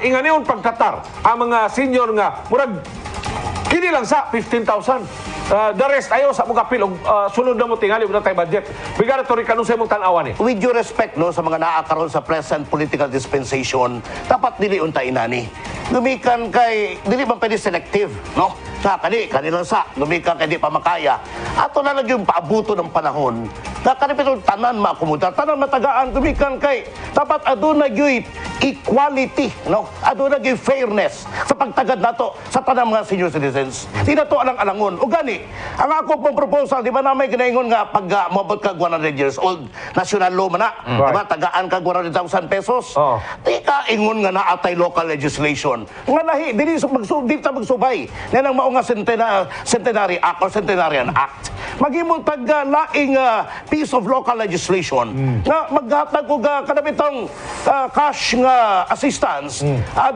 inganiyon pagtatar ang mga senior nga murag kini lang sa 15,000. The rest ayo sa mga kapil sunod na mo tingali mo na tayo budget. Brigada Torican, sa imong tanawan ni. With due respect no sa mga naakaroon sa present political dispensation, dapat dili untay inani. Lumikan kay dili man pwede selective, no? Sa kanilang sa lumikan kay di pa makaya. Ato na lang yung paabuto ng panahon. Na kanipitong tanan maakomodar, tanan matagaan lumikan kay dapat aduna gyud equality, no? Aduna gyud fairness sa pagtagad nato sa tanang mga senior citizens. Di na to alang-alangon. O gani, ang ako pong proposal, di ba na may ginaingon nga pag mabot ka 100 years old, national law man na, di ba, tagaan ka 100,000 pesos. Di ka ingon nga naatay local legislation. Nga lahi, di ta magsubay. Yan ang maunga Centenary Act or Centenarian Act. Maghimong laing piece of local legislation nga maghatag og kanabitang cash nga assistance.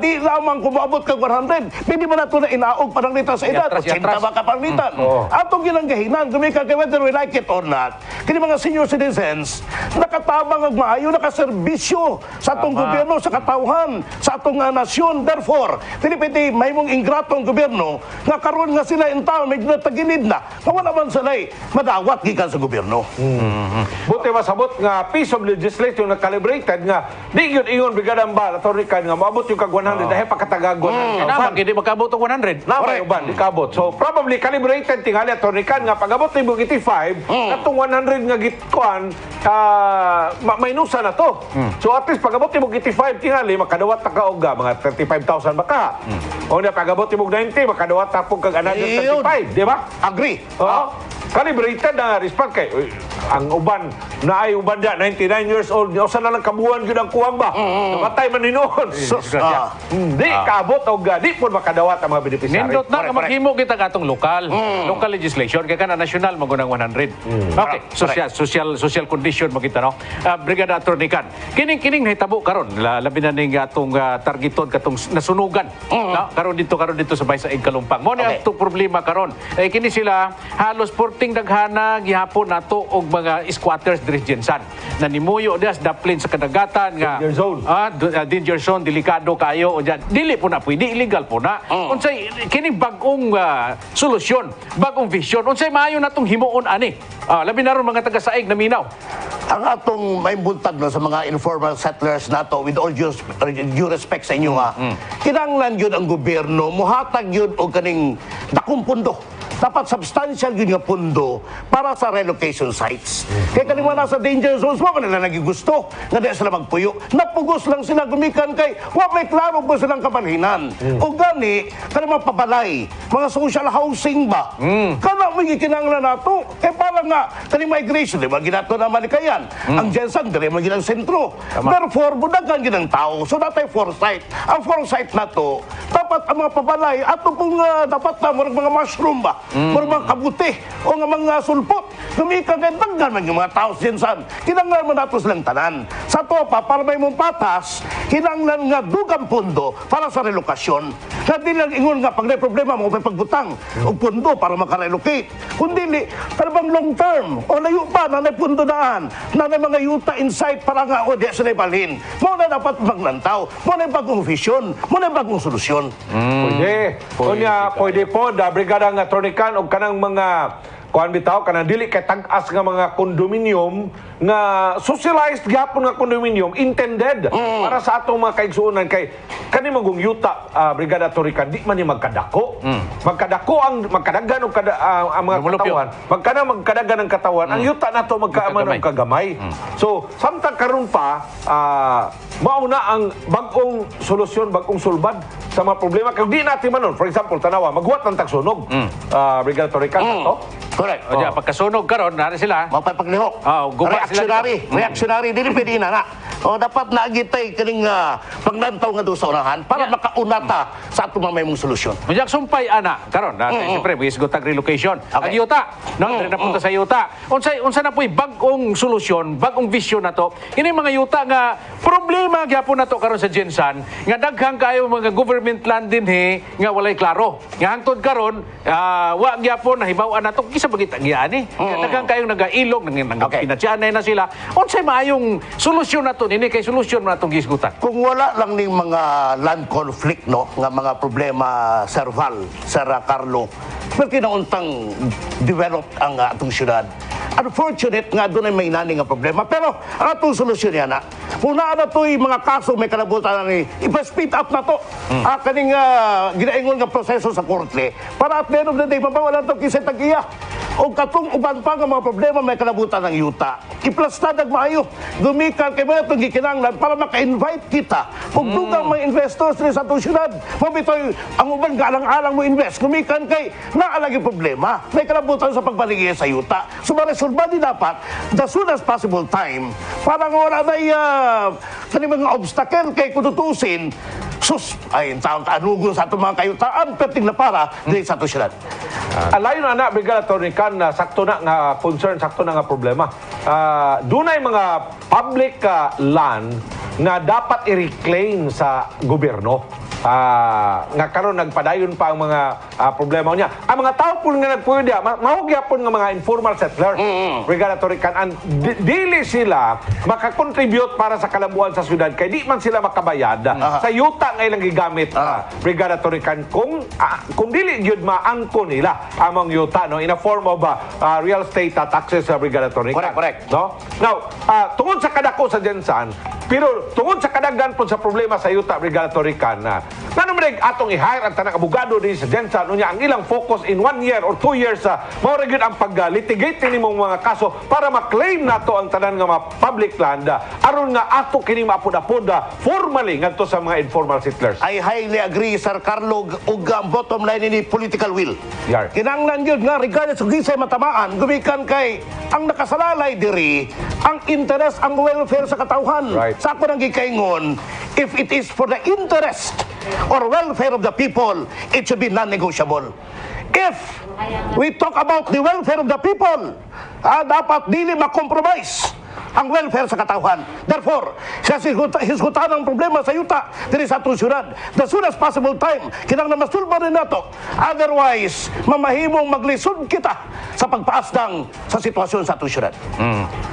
Di lamang kumabot ka 100, pwede man nato na inaog pananglitan sa edad. 80 ba ka pananglitan? Atong ginanggahinan, gumika kay whether we like it or not, kini mga senior citizens, nakatabang ag maayo, nakaserbisyo sa atong gobyerno, sa katawhan, sa atong nasyon. Therefore, dili pwede mahimong ingrato ang gobyerno nga karon nga sila in town, medyo nataginid na, wala man sila madawat gikan sa gobyerno. Buti masabot nga piece of legislation na calibrated nga di yun ingon Brigada Ambal Torican nga maabot yung kag 100 dahil pagkatagag 100. Naman, hindi magkabot ang 100. Namay uban, di kabot. So probably calibrated tingali at Torican nga pag-abot ni mong 85, katong 100 nga gitkuan mainusa na to. So at least pag-abot ni mong 85 tingali makadawat ta ka og mga 35,000 baka. O na pag-abot ni mong 90 makadawat ta pug kag another 35, di ba? Agree. Calibrated na response kay ang uban na ay uban da 99 years old usa na lang kabuhan gyud ang kuwang ba namatay man hinuon di kaabot og di pud makadawat ang mga beneficiary. Nindot na nga maghimo kita katong local legislation kay kana national magunang 100. Okay, social condition makita no. Brigada Torican, kining nahitabo karon labi na ning atong targeton katong nasunugan no karon dito sa Baysa ig Kalumpang. Mo ni atong problema karon kini sila halos 40 daghana gihapon nato og mga squatters diri Jensan. Nanimuyo dia sa daplin sa kadagatan nga Danger zone. danger zone, delikado kayo o dyan. Dili po na pwede, illegal po na. Unsay kini bagong solusyon, bagong vision. Unsay maayo natong himuon ani. Labi na ron mga taga-saig na minaw. Ang atong may buntag no, sa mga informal settlers nato, with all due respect sa inyo kinanglan yun ang gobyerno, muhatag yun o kaning dakong pundo. Dapat substantial yun nga pundo para sa relocation sites. Kaya kanima nasa danger zones mo, kanila nagigusto nga di sila magpuyo. Napugos lang sila gumikan kay may klaro po silang kapanhinan. O gani, kanima pabalay, mga social housing ba? Kana may gikinanglan nato. Kaya parang nga, kanima migration, di ba? Ginato naman ikayan. Ang Jensen, di mo ginang sentro. Therefore, budagan ginang tao. So, natay foresight. Ang foresight na to, dapat ang mga pabalay, ato pong dapat na, mga mushroom ba? Mga kabuti o nga mga sulpot. Gumika kay daggan man yung mga tao sinsan. Kinanglan mo nato silang tanan. Sa to pa, para may mong patas, kinanglan nga dugang pundo para sa relokasyon. Nga di lang ingon nga pag may problema mo, may pagbutang o pundo para makarelocate. Kundi bang long term o layo pa na may pundo daan, na may mga yuta insight para nga o di sila ibalhin. Mo na dapat maglantaw. Mo na yung bagong vision. Mo na yung bagong solusyon. Pwede. Pwede po, Brigada nga Attorney Can o kanang mga kuan bitaw kanang dili kay tag-as nga mga kondominium nga socialized gyapon nga kondominium intended para sa atong mga kaigsuonan kay kani magong yuta Brigada Attorney Can di man ni magkadako. Magkadako ang magkadagan og ang mga katawan. Magkadagan ang katawan. Ang yuta nato magkaaman og kagamay. So samtang karon pa mauna ang bagong solusyon, bagong sulbad sa mga problema kay di natin manon. For example, tanawa maghuwat ng tagsunog. Brigada Attorney Can to. Correct. O diya, pagkasunog karon, nari sila. Mapapaglihok. Guba sila. Reactionary. Dili pwede na. O dapat naagitay kaning pagnantaw nga doon sa unahan para makaunata sa atong mga mong solusyon. Mujak sumpay ana karon siyempre bisgo tag relocation. Ang yuta, no, dire na punta sa yuta. Unsa na po'y bagong solusyon, bagong vision nato. Kini mga yuta nga problema gyapon nato karon sa Jensan nga daghang kayo mga government land dinhi nga walay klaro. Nga hangtod karon wa gyapon nahibaw-an nato kisa bagit gyani. Daghang kayong nagailog pinatsaanay na sila. Unsay maayong solusyon nato ini kay solusyon man atong gisgutan. Kung wala lang ning mga land conflict no nga mga problema Sir Val, Sir Carlo, pero kinauntang develop ang atong syudad. Unfortunate nga doon ay may nani nga problema. Pero ang atong solusyon yan muna na ito'y mga kaso may kalabutan ni ipa-speed up na to. Kaning ginaingon nga proseso sa korte para at the end of the day mabawalan ito kisay tagiya. O katong uban pa nga mga problema may kalabutan ng yuta. Iplastadag maayo. Gumikan kay mga itong gikinanglan para maka-invite kita. Kung dugang mga investors rin sa itong syudad. Mabitoy, ang uban galang-alang mo invest. Gumikan kay naalagi problema. May kalabutan sa pagbaligya sa yuta. So maresolba din dapat the soon as possible time para nga wala na mga obstacle kay kututusin ay taon anugon sa itong mga kayutaan perting na para dito sa itong syudad. Alayon na Brigada Attorney Can na sakto na nga concern, sakto na nga problema. Dunay mga public land nga dapat i-reclaim sa gobyerno. Nga karon nagpadayon pa ang mga problema niya. Ang mga tao po nga nagpuyo diya, mahugyapon nga mga informal settlers, Brigada Attorney Can, and dili sila makakontribute para sa kalabuan sa syudad kay di man sila makabayad sa yuta nga ilang gigamit, Brigada Attorney Can, kung dili gyud maangko nila among yuta no in a form of real estate taxes, Brigada Attorney Can. Correct. No? Now, tungod sa kadako sa Jensan, pero tungod sa kadaghan po sa problema sa yuta, Brigada Attorney Can, naman atong i-hire ang tanang abogado din sa Jensan, unya ang ilang focus in 1 year or 2 years mao gyud ang pag-litigate nimong mga kaso para ma-claim nato ang tanan nga mga public land aron nga ato kini mapud-apod formally ngadto sa mga informal settlers. I highly agree, Sir Carlo, ug ang bottom line ni political will. Kinanglan yun nga regardless of gisay matamaan, gumikan kay ang nakasalalay diri ang interest, ang welfare sa katawhan. Right. Sa ako nang gikaingon, if it is for the interest or welfare of the people, it should be non-negotiable. If we talk about the welfare of the people, dapat dili ma-compromise. ang welfare sa katawhan. Therefore, siya hisgutan ang problema sa yuta diri sa atong syudad. The soonest possible time, kinahanglan masulba rin nato. Otherwise, mamahimong maglisod kita sa pagpaasdang sa sitwasyon sa atong syudad.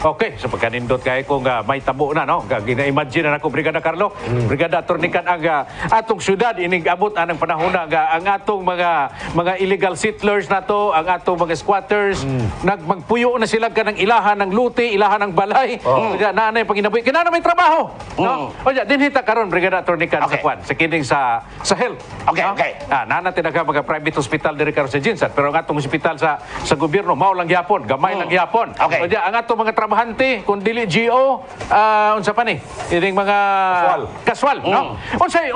Okay, so pagkanindot kay kung may tabo na, no? Gina-imagine na ako, Brigada Carlo. Brigada Attornican, ang atong syudad, inig-abot anang panahon na ang atong mga illegal settlers na to, ang atong mga squatters, magpuyo na sila ka ng ilahan ng luti, ilahan ng balay, naanay panginabuhi. Kinana may trabaho. No? O ya, dinhita karon Brigada Attornican sa kwan, sa kining sa health. Okay, okay. Nana tinaga mga private hospital diri karon sa Jinsan, pero ang atong hospital sa gobyerno mao lang gyapon, gamay lang gyapon. Okay. O ya, ang atong mga trabahante kun dili GO, unsa pa ni? Ining mga kaswal, no?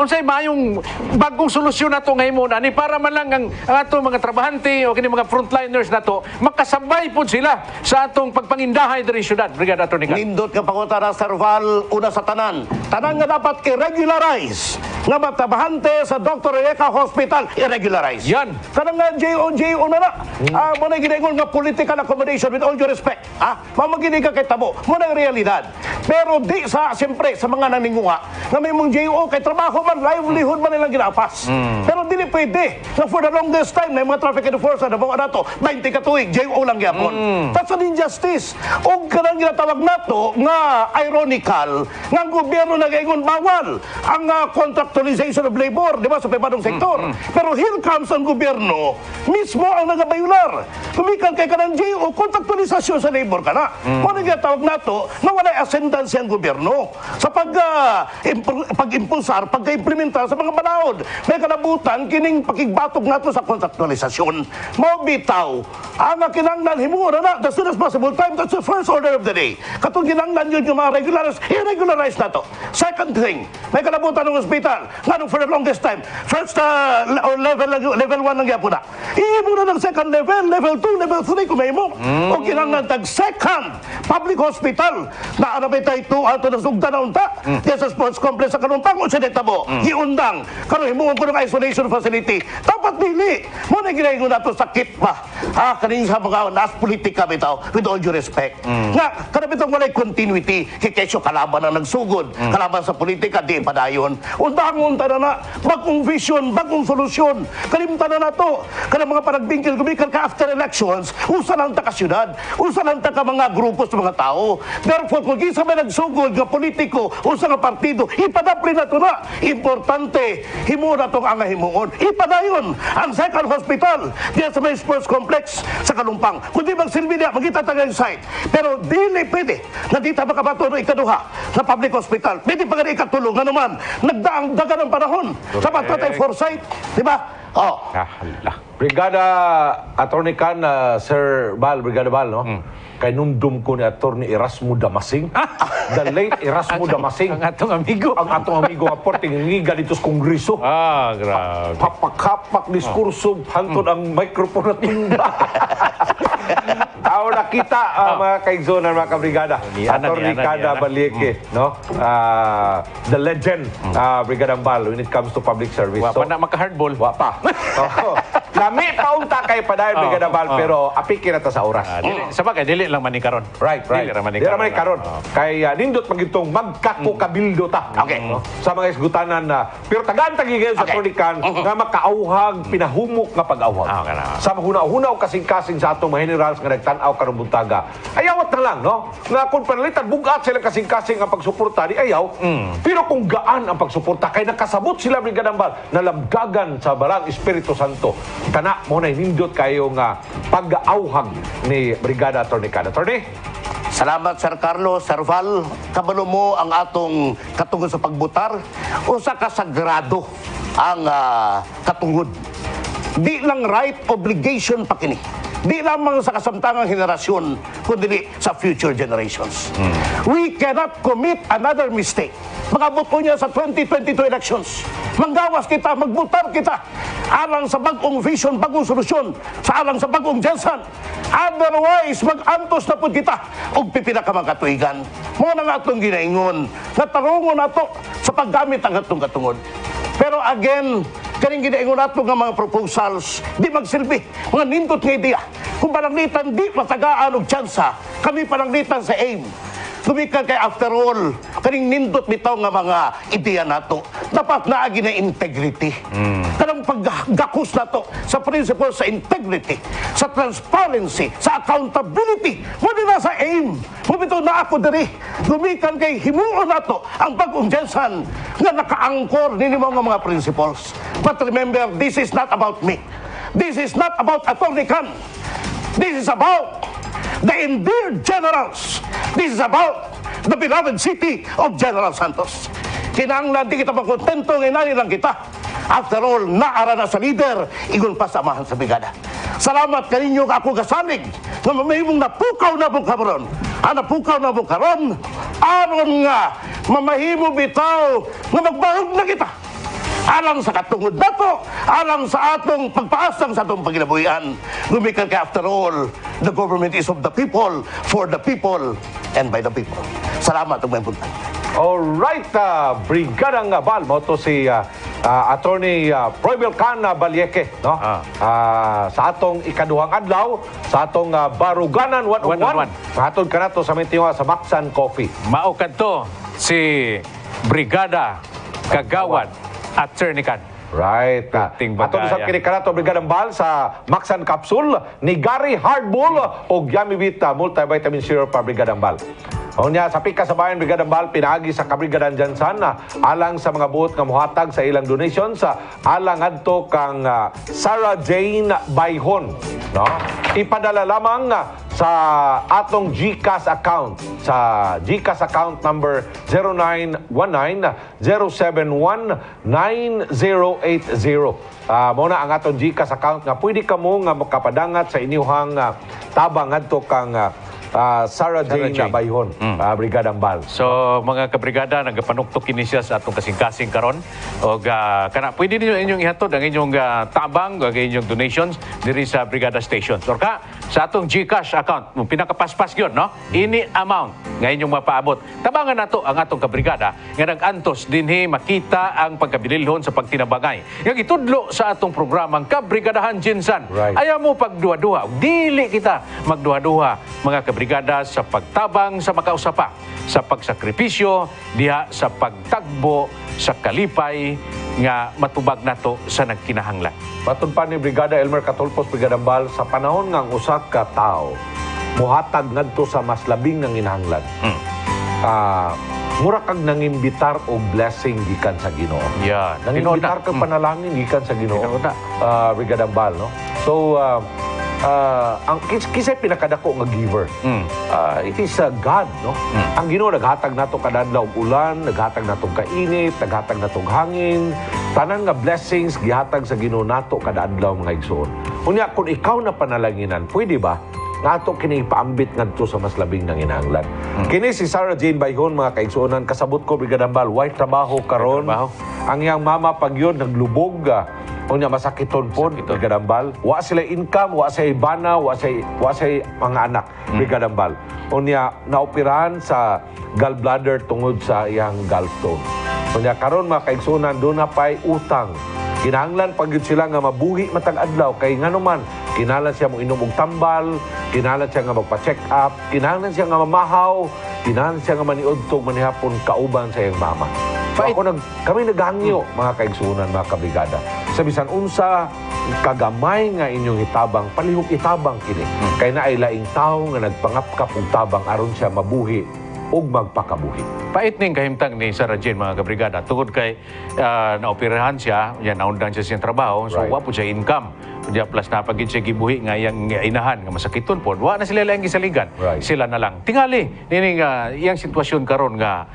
Unsay maayong bagong solusyon nato ngayon ani para man lang ang atong mga trabahante o kini mga frontliners nato makasabay pud sila sa atong pagpangindahay diri syudad, Brigada Attornican. Nindot ka pangutana, Sir Val, una sa tanan. Tanan nga dapat i-regularize nga matabahante sa Dr. Eka Hospital, i-regularize. Yan. Kanang nga JO na na. Muna ginaingon nga political accommodation with all due respect. Mamagini ka kay tabo. Muna ang realidad. Pero di siyempre, sa mga naningunga, nga may mong JO kay trabaho man, livelihood man nilang ginapas. Pero dili pwede. Na for the longest time, na yung mga traffic enforcer na mga nato, 20 katuig, JO lang gyapon. That's an injustice. O kanang ginatawag nato nga ironical nga ang gobyerno nagaingon bawal ang contractualization of labor, di ba, sa pribadong sektor. Pero here comes ang gobyerno, mismo ang nagabayular. Kumikal kay kanang JO, contractualization sa labor ka na. Kung ginatawag nato, na walay ascendancy ang gobyerno sa pag-impulsar, pagka-implementar sa mga balaod. May kalabutan, kining pakigbatok nato sa contractualizasyon. Mabitaw, ang kinanglan himuon na, the soonest possible time, that's the first order of the day. Katong kinanglan yun yung mga regularize, i-regularize na to. Second thing, may kalabutan ng hospital, nga nung for the longest time, first or level 1 lang yapon na. Iimo na ng second level, level 2, level 3, kung may mo. O kinanglan tag second public hospital, na arabay tayo 2 ato na sugda na unta, kaya sa sports complex sa Kalumpang, o siya tabo, iundang, karoon himuon ko ng isolation facility. Dapat dili, muna ginaingon na to sakit pa. Kanin sa mga nas politika bitaw, with all due respect. Nga, kanabitang walay continuity, kikesyo kalaban na nagsugod, kalaban sa politika, di padayon. Undang-unta na bagong vision, bagong solusyon. Kalimta na to, kanang mga panagbingkil, gumikal ka after elections, usa lang ta ka syudad, usa lang ta ka mga grupo sa mga tao. Therefore, kung isa may nagsugod, nga politiko, usa nga partido, ipadapli na to na. Importante, himuon na tong ang himuon. Ipadayon ang second hospital, diyan sa may sports complex sa Kalumpang. Kung di magsilbi niya, magkita yung site. Pero dili pwede na di ta makabato no ikaduha sa public hospital. Pwede pa gani ikatulong nga naman. Nagdaang daga ng panahon. Dapat pa tayo foresight. Di ba? Brigada Attornican, Sir Val, Brigada Val, no? Kay numdum ko ni Attorney Erasmo Damasing. The late Erasmo Damasing. Ang atong amigo. Ang atong amigo nga porting ngiga dito sa Kongreso. Grabe. Papak-hapak diskurso, hantod ang microphone na tumba. Tao na kita, mga kaigsonan, mga kabrigada. Attorney Balieke, no? The legend, Brigada Val, when it comes to public service. Wapa na maka-hardball. Wapa. Lami pa unta kay padayon, Brigada Val, pero apikin na ta sa oras. Sabagay, dili lang manikaron. Right. Dili lang manikaron. Kay nindot magitong magkakukabildo ta. Okay. No? Sa mga isgutanan na, pero tagaan tagigayon sa Attornican, nga makaauhag, pinahumok nga pag-auhag. Sa mahuna-hunaw kasing-kasing sa atong mga generals nga nagtanaw karong buntaga. Ayawat na lang, no? Nga kung panalitan, bugat sila kasing-kasing ang pagsuporta, di ayaw. Pero kung gaan ang pagsuporta, kay nakasabot sila, Brigada Val, na labgagan sa barang Espiritu Santo. Kana mo na nindot kayo nga pag-auhag ni Brigada Attornican. Attorney? Salamat, Sir Carlos, Sir Val. Kabalo mo ang atong katungod sa pagbutar. Usa ka sagrado ang katungod. Di lang right, obligation pa kini. Di lamang sa kasamtangang henerasyon, kundi sa future generations. We cannot commit another mistake. Magabot ko niya sa 2022 elections. Manggawas kita, magbutar kita. Alang sa bagong vision, bagong solusyon. Sa alang sa bagong Jensen. Otherwise, mag-antos na po kita o pipinakamang katuigan. Muna nga itong ginaingon. Natarungon na to sa paggamit ang atong katungod. Pero again, kaning ginaingon nato nga mga proposals, di magsilbi, mga nindot nga ideya. Kung pananglitan, di matagaan og tsansa, kami pananglitan sa aim. Gumikan kay after all, kaning nindot bitaw nga mga ideya nato. Dapat naagi na integrity. Kanang paggakus nato sa principle sa integrity, sa transparency, sa accountability. Muna na sa aim. Mubito na ako diri. Gumikan kay himuon nato ang pag-umjensan nga nakaangkor nini mga principles. But remember, this is not about me. This is not about Atty. Can. This is about the endeared generals. This is about the beloved city of General Santos. Kinahanglan di kita magkontento ngayon lang kita. After all, naara na sa leader, igon pa samahan sa brigada. Salamat kaninyo ako kasalig na mamahimong napukaw na mong karon. Napukaw na mong karon, aron nga mamahimo bitaw nga magbahog na kita. Alang sa katungod nato, alang sa atong pagpaasang sa atong pagkinabuhian. Gumikan kay after all, the government is of the people, for the people, and by the people. Salamat ang may punta. Alright, Brigadang Bal, mo to si Attorney Proybel Can Balyeque, no? Sa atong ikaduhang adlaw, sa atong Baruganan 101. Hatod ka na to sa mintiwa sa Baksan Coffee. Maukad to si Brigada Kagawad Attorney Can. Right. Ting Ato bagaya. sa kinikanato Brigadang Bal sa Maxan Capsule ni Gary Hardbull o Yummy Vita Multivitamin Syrup pa Brigadang Bal. O niya, sa pika sa bayan, Brigadang Bal, pinaagi sa Kabrigadan Jansan alang sa mga buot nga muhatag sa ilang donations alang adto kang Sarah Jane Bayhon. No? Ipadala lamang sa atong GCash account, sa GCash account number 0919-071-9080. Muna ang atong GCash account nga pwede ka mo nga makapadangat sa inyuhang tabang adto kang Sarah Jane Bayhon, Brigadang Bal. So mga kabrigada, nagapanuktok kini siya sa atong kasing-kasing karon. O kana pwede ninyo inyong ihatod ang inyong tabang, ang inyong donations diri sa Brigada Stations. Or sa atong GCash account, pinakapaspas yun, no? Ini amount nga inyong mapaabot. Tabangan nato ang atong kabrigada nga nag-antos dinhi makita ang pagkabililhon sa pagtinabangay. Nga itudlo sa atong programang Kabrigadahan Jinsan. Right. Ayaw mo pagduha-duha. Dili kita magduha-duha mga kabrigada sa pagtabang sa makausapa, sa pagsakripisyo, diha sa pagtagbo sa kalipay nga matubag nato sa nagkinahanglan. Matun pa ni Brigada Elmer Catulpos, Brigadang Bal, sa panahon nga ang usa ka tao muhatag ngadto sa mas labing ng inahanglan. Mura kag nangimbitar og blessing gikan sa Ginoo. Yeah, Nangimbitar kag panalangin gikan sa Ginoo. Brigadang Bal, no? So ang kisay pinakadako nga giver. It is God, no? Ang Ginoo naghatag nato kada adlaw og ulan, naghatag nato kainit, naghatag nato hangin, tanan nga blessings gihatag sa Ginoo nato kada adlaw mga igsoon. Unya kung ikaw na panalanginan, pwede ba nato kini paambit ngadto sa mas labing nang inahanglan? Kini si Sarah Jane Bayhon, mga kaigsuonan, kasabot ko Brigadang Bal, way trabaho karon. Ang iyang mama pagyod naglubog. Unya masakiton po, Brigadang Bal. Wa sila income, wa sila bana, wa sila mga anak, Brigadang Bal. Unya naoperahan sa gallbladder tungod sa iyang gallstone. Unya karon mga kaigsunan, doon na pa'y utang. Kinahanglan pagyud sila nga mabuhi matag adlaw kay nganuman kinahanglan siya mo inom og tambal, kinahanglan siya nga magpa-check up, kinahanglan siya nga mamahaw, kinahanglan siya nga maniudtog manihapon kauban sa iyang mama. So kami naghangyo mga kaigsunan, mga kabrigada. Sa bisan unsa kagamay nga inyong itabang, palihog itabang kini. Kay naay laing tawo nga nagpangapkap og tabang aron siya mabuhi ug magpakabuhi. Pait ning kahimtang ni Sarah Jane, mga kabrigada. Tungod kay naoperahan siya, naundan siya siyang trabaho, so wa po siya income. Diya plus napagid siya gibuhi nga iyang inahan nga masakiton po. Wa na sila lang gisaligan. Sila na lang. Tingali nini nga iyang sitwasyon karon nga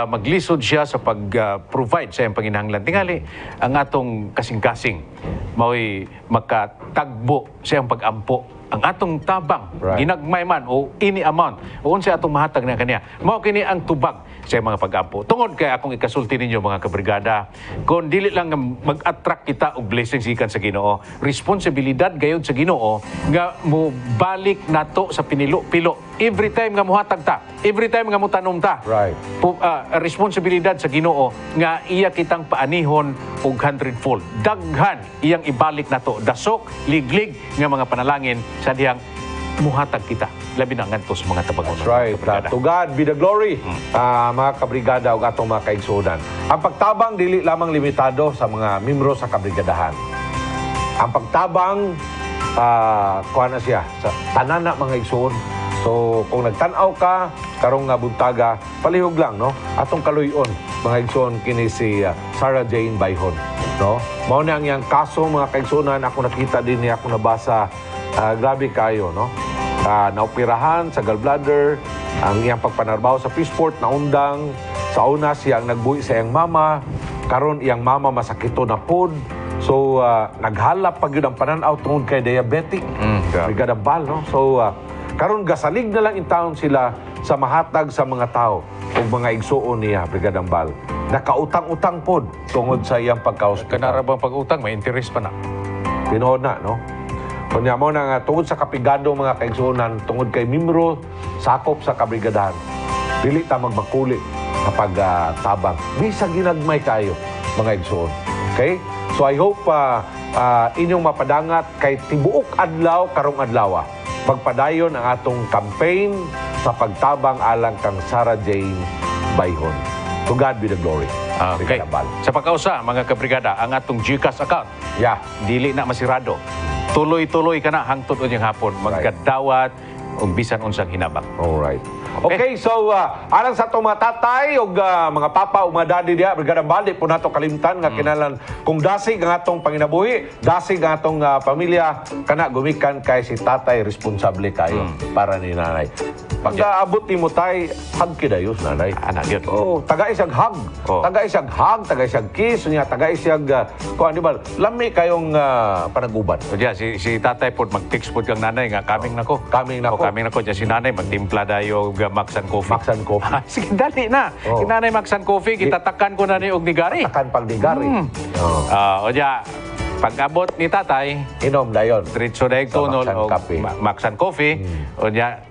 maglisod siya sa pag-provide sa iyang panginahanglan. Tingali ang atong kasing-kasing mao'y makatagbo sa iyang pag-ampo ang atong tabang, ginagmay man o ini amount o unsa atong mahatag na kaniya. Mao kini ang tubag sa mga pag-ampo. Tungod kay akong ikasulti ninyo, mga kabrigada, kung dili lang mag-attract kita og blessings gikan sa Ginoo, responsibilidad gayud sa Ginoo nga mo balik nato sa pinilo-pilo. Every time nga muhatag ta, every time nga mutanom ta. Responsibilidad sa Ginoo nga iya kitang paanihon og 100-fold. Daghan iyang ibalik nato, dasok, liglig nga mga panalangin sa diyang muhatag kita labi na ngadto sa mga tabangon. That's right. To God be the glory, mga kabrigada o atong mga kaigsunan. Ang pagtabang dili lamang limitado sa mga membro sa kabrigadahan. Ang pagtabang, kuha na siya, sa tanan na mga igsuon. So, kung nagtanaw ka, karong nga buntaga, palihog lang, no? Atong kaluyon, mga igsuon, kini si Sarah Jane Baihon, no? Mao na ang iyang kaso, mga kaigsunan, ako nakita din niya, ako nabasa, grabe kayo, no? Naoperahan sa gallbladder, ang iyang pagpanarbaho sa Fishport, naundang, sa una siyang nagbuhi sa iyang mama, karon iyang mama masakito na pod. So, naghalap pag yun ang pananaw tungod kay diabetic. Brigadang Bal, no? So, karon gasalig na lang in town sila sa mahatag sa mga tao o mga igsuon niya, Brigadang Bal. Nakautang-utang pod tungod sa iyang pagka-hospital. Kanarabang pag-utang, may interest pa na. Pinood na, no? Kunya mo na nga, tungod sa kapigado mga kaigsuonan, tungod kay membro, sakop sa kabrigadahan, dili ta magmakuli kapag tabang. Bisa ginagmay kayo, mga igsuon. Okay? So I hope inyong mapadangat kay tibuok adlaw karong adlaw. Pagpadayon ang atong campaign sa pagtabang alang kang Sarah Jane Baihon. To God be the glory. Okay. Sa pagkausa, mga kabrigada, ang atong GCash account, dili na masirado. Tuloy-tuloy ka na hangtod unyang hapon. Magkadawat o bisan unsang hinabak. Alright. Okay, so alang sa itong mga tatay o mga papa o mga daddy diya, Brigadang Bal, di po nato kalimtan nga kinalan kung dasig ang atong panginabuhi, dasig ang atong pamilya, kana gumikan kay si tatay responsable kayo para ni nanay. Pag abot ni mo tay, hag kidayos nanay. Anak yun. Oh, taga-isag hag. Taga-isag hag, taga-isag kiss, niya taga-isag kuan di ba? Lami kayong panaguban. So diya, si tatay po mag-text po kang nanay nga kaming nako. Kaming nako. Kaming nako diya si nanay magtimpla dayo Maxan Coffee. Maxan Coffee. Sige, dali na. Si nanay Maxan Coffee, kitatakan ko na ni og nigari. Takan pang nigari. O diya, pag-abot ni tatay, inom dayon. Diretso dayog tunol og Maxan Coffee. O diya,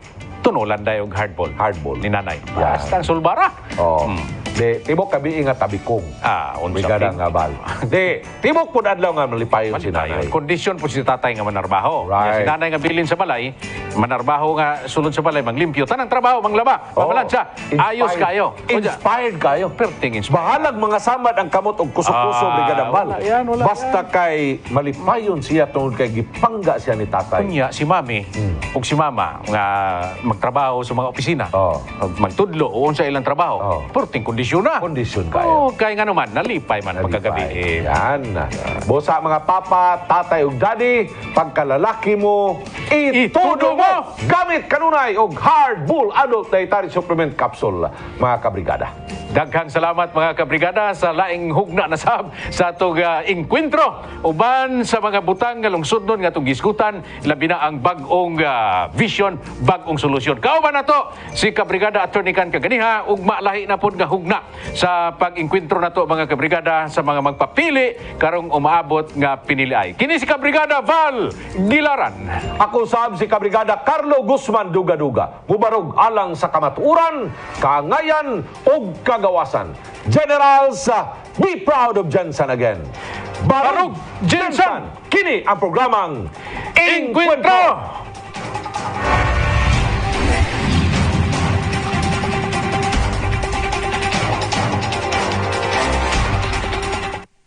tunulan dayo og hardball. Hardball. Ni nanay. Basta sulbara. Di, tibok kabi nga tabikong. Unsa nga Bal. Di, tibok po adlaw nga malipayon si nanay. Kondisyon po si tatay nga manarbaho. Right. Si nanay nga bilin sa balay, manarbaho nga sulod sa balay, manglimpyo. Tanang trabaho, manglaba, mamalansya. Ayos kayo. Inspired kayo. Perting inspired. Bahalag mga samad ang kamot og kusog-kuso, Brigadang Bal. Basta kay malipayon siya tungod kay gipangga siya ni tatay. Kunya, si mami, ug si mama, nga magtrabaho sa mga opisina, magtudlo, o sa ilang trabaho, perting kondisyon na. Kondisyon kayo. Kaya nga naman, nalipay man pagkagabi. Yan. Bosa mga papa, tatay ug daddy, pagkalalaki mo, itudo mo! Gamit kanunay og Hard Bull Adult Dietary Supplement Capsule, mga kabrigada. Daghang salamat mga kabrigada sa laing hugna na sab sa atong engkwentro uban sa mga butang nga lungsod nun nga atong gisgutan, labi na ang bag-ong vision, bag-ong solusyon. Kauban na to si kabrigada Attorney Can Kaganiha ug maalahi na pod nga hugna sa pag-engkwentro na to mga kabrigada sa mga magpapili karong umaabot nga piniliay. Kini si kabrigada Val Gilaran. Ako sab si kabrigada Carlo Guzman Duga-Duga. Mubarog alang sa kamatuoran, kaangayan ug kagawasan. Generals, be proud of Jensen again. Barug Jensen! Kini ang programang Engkwentro!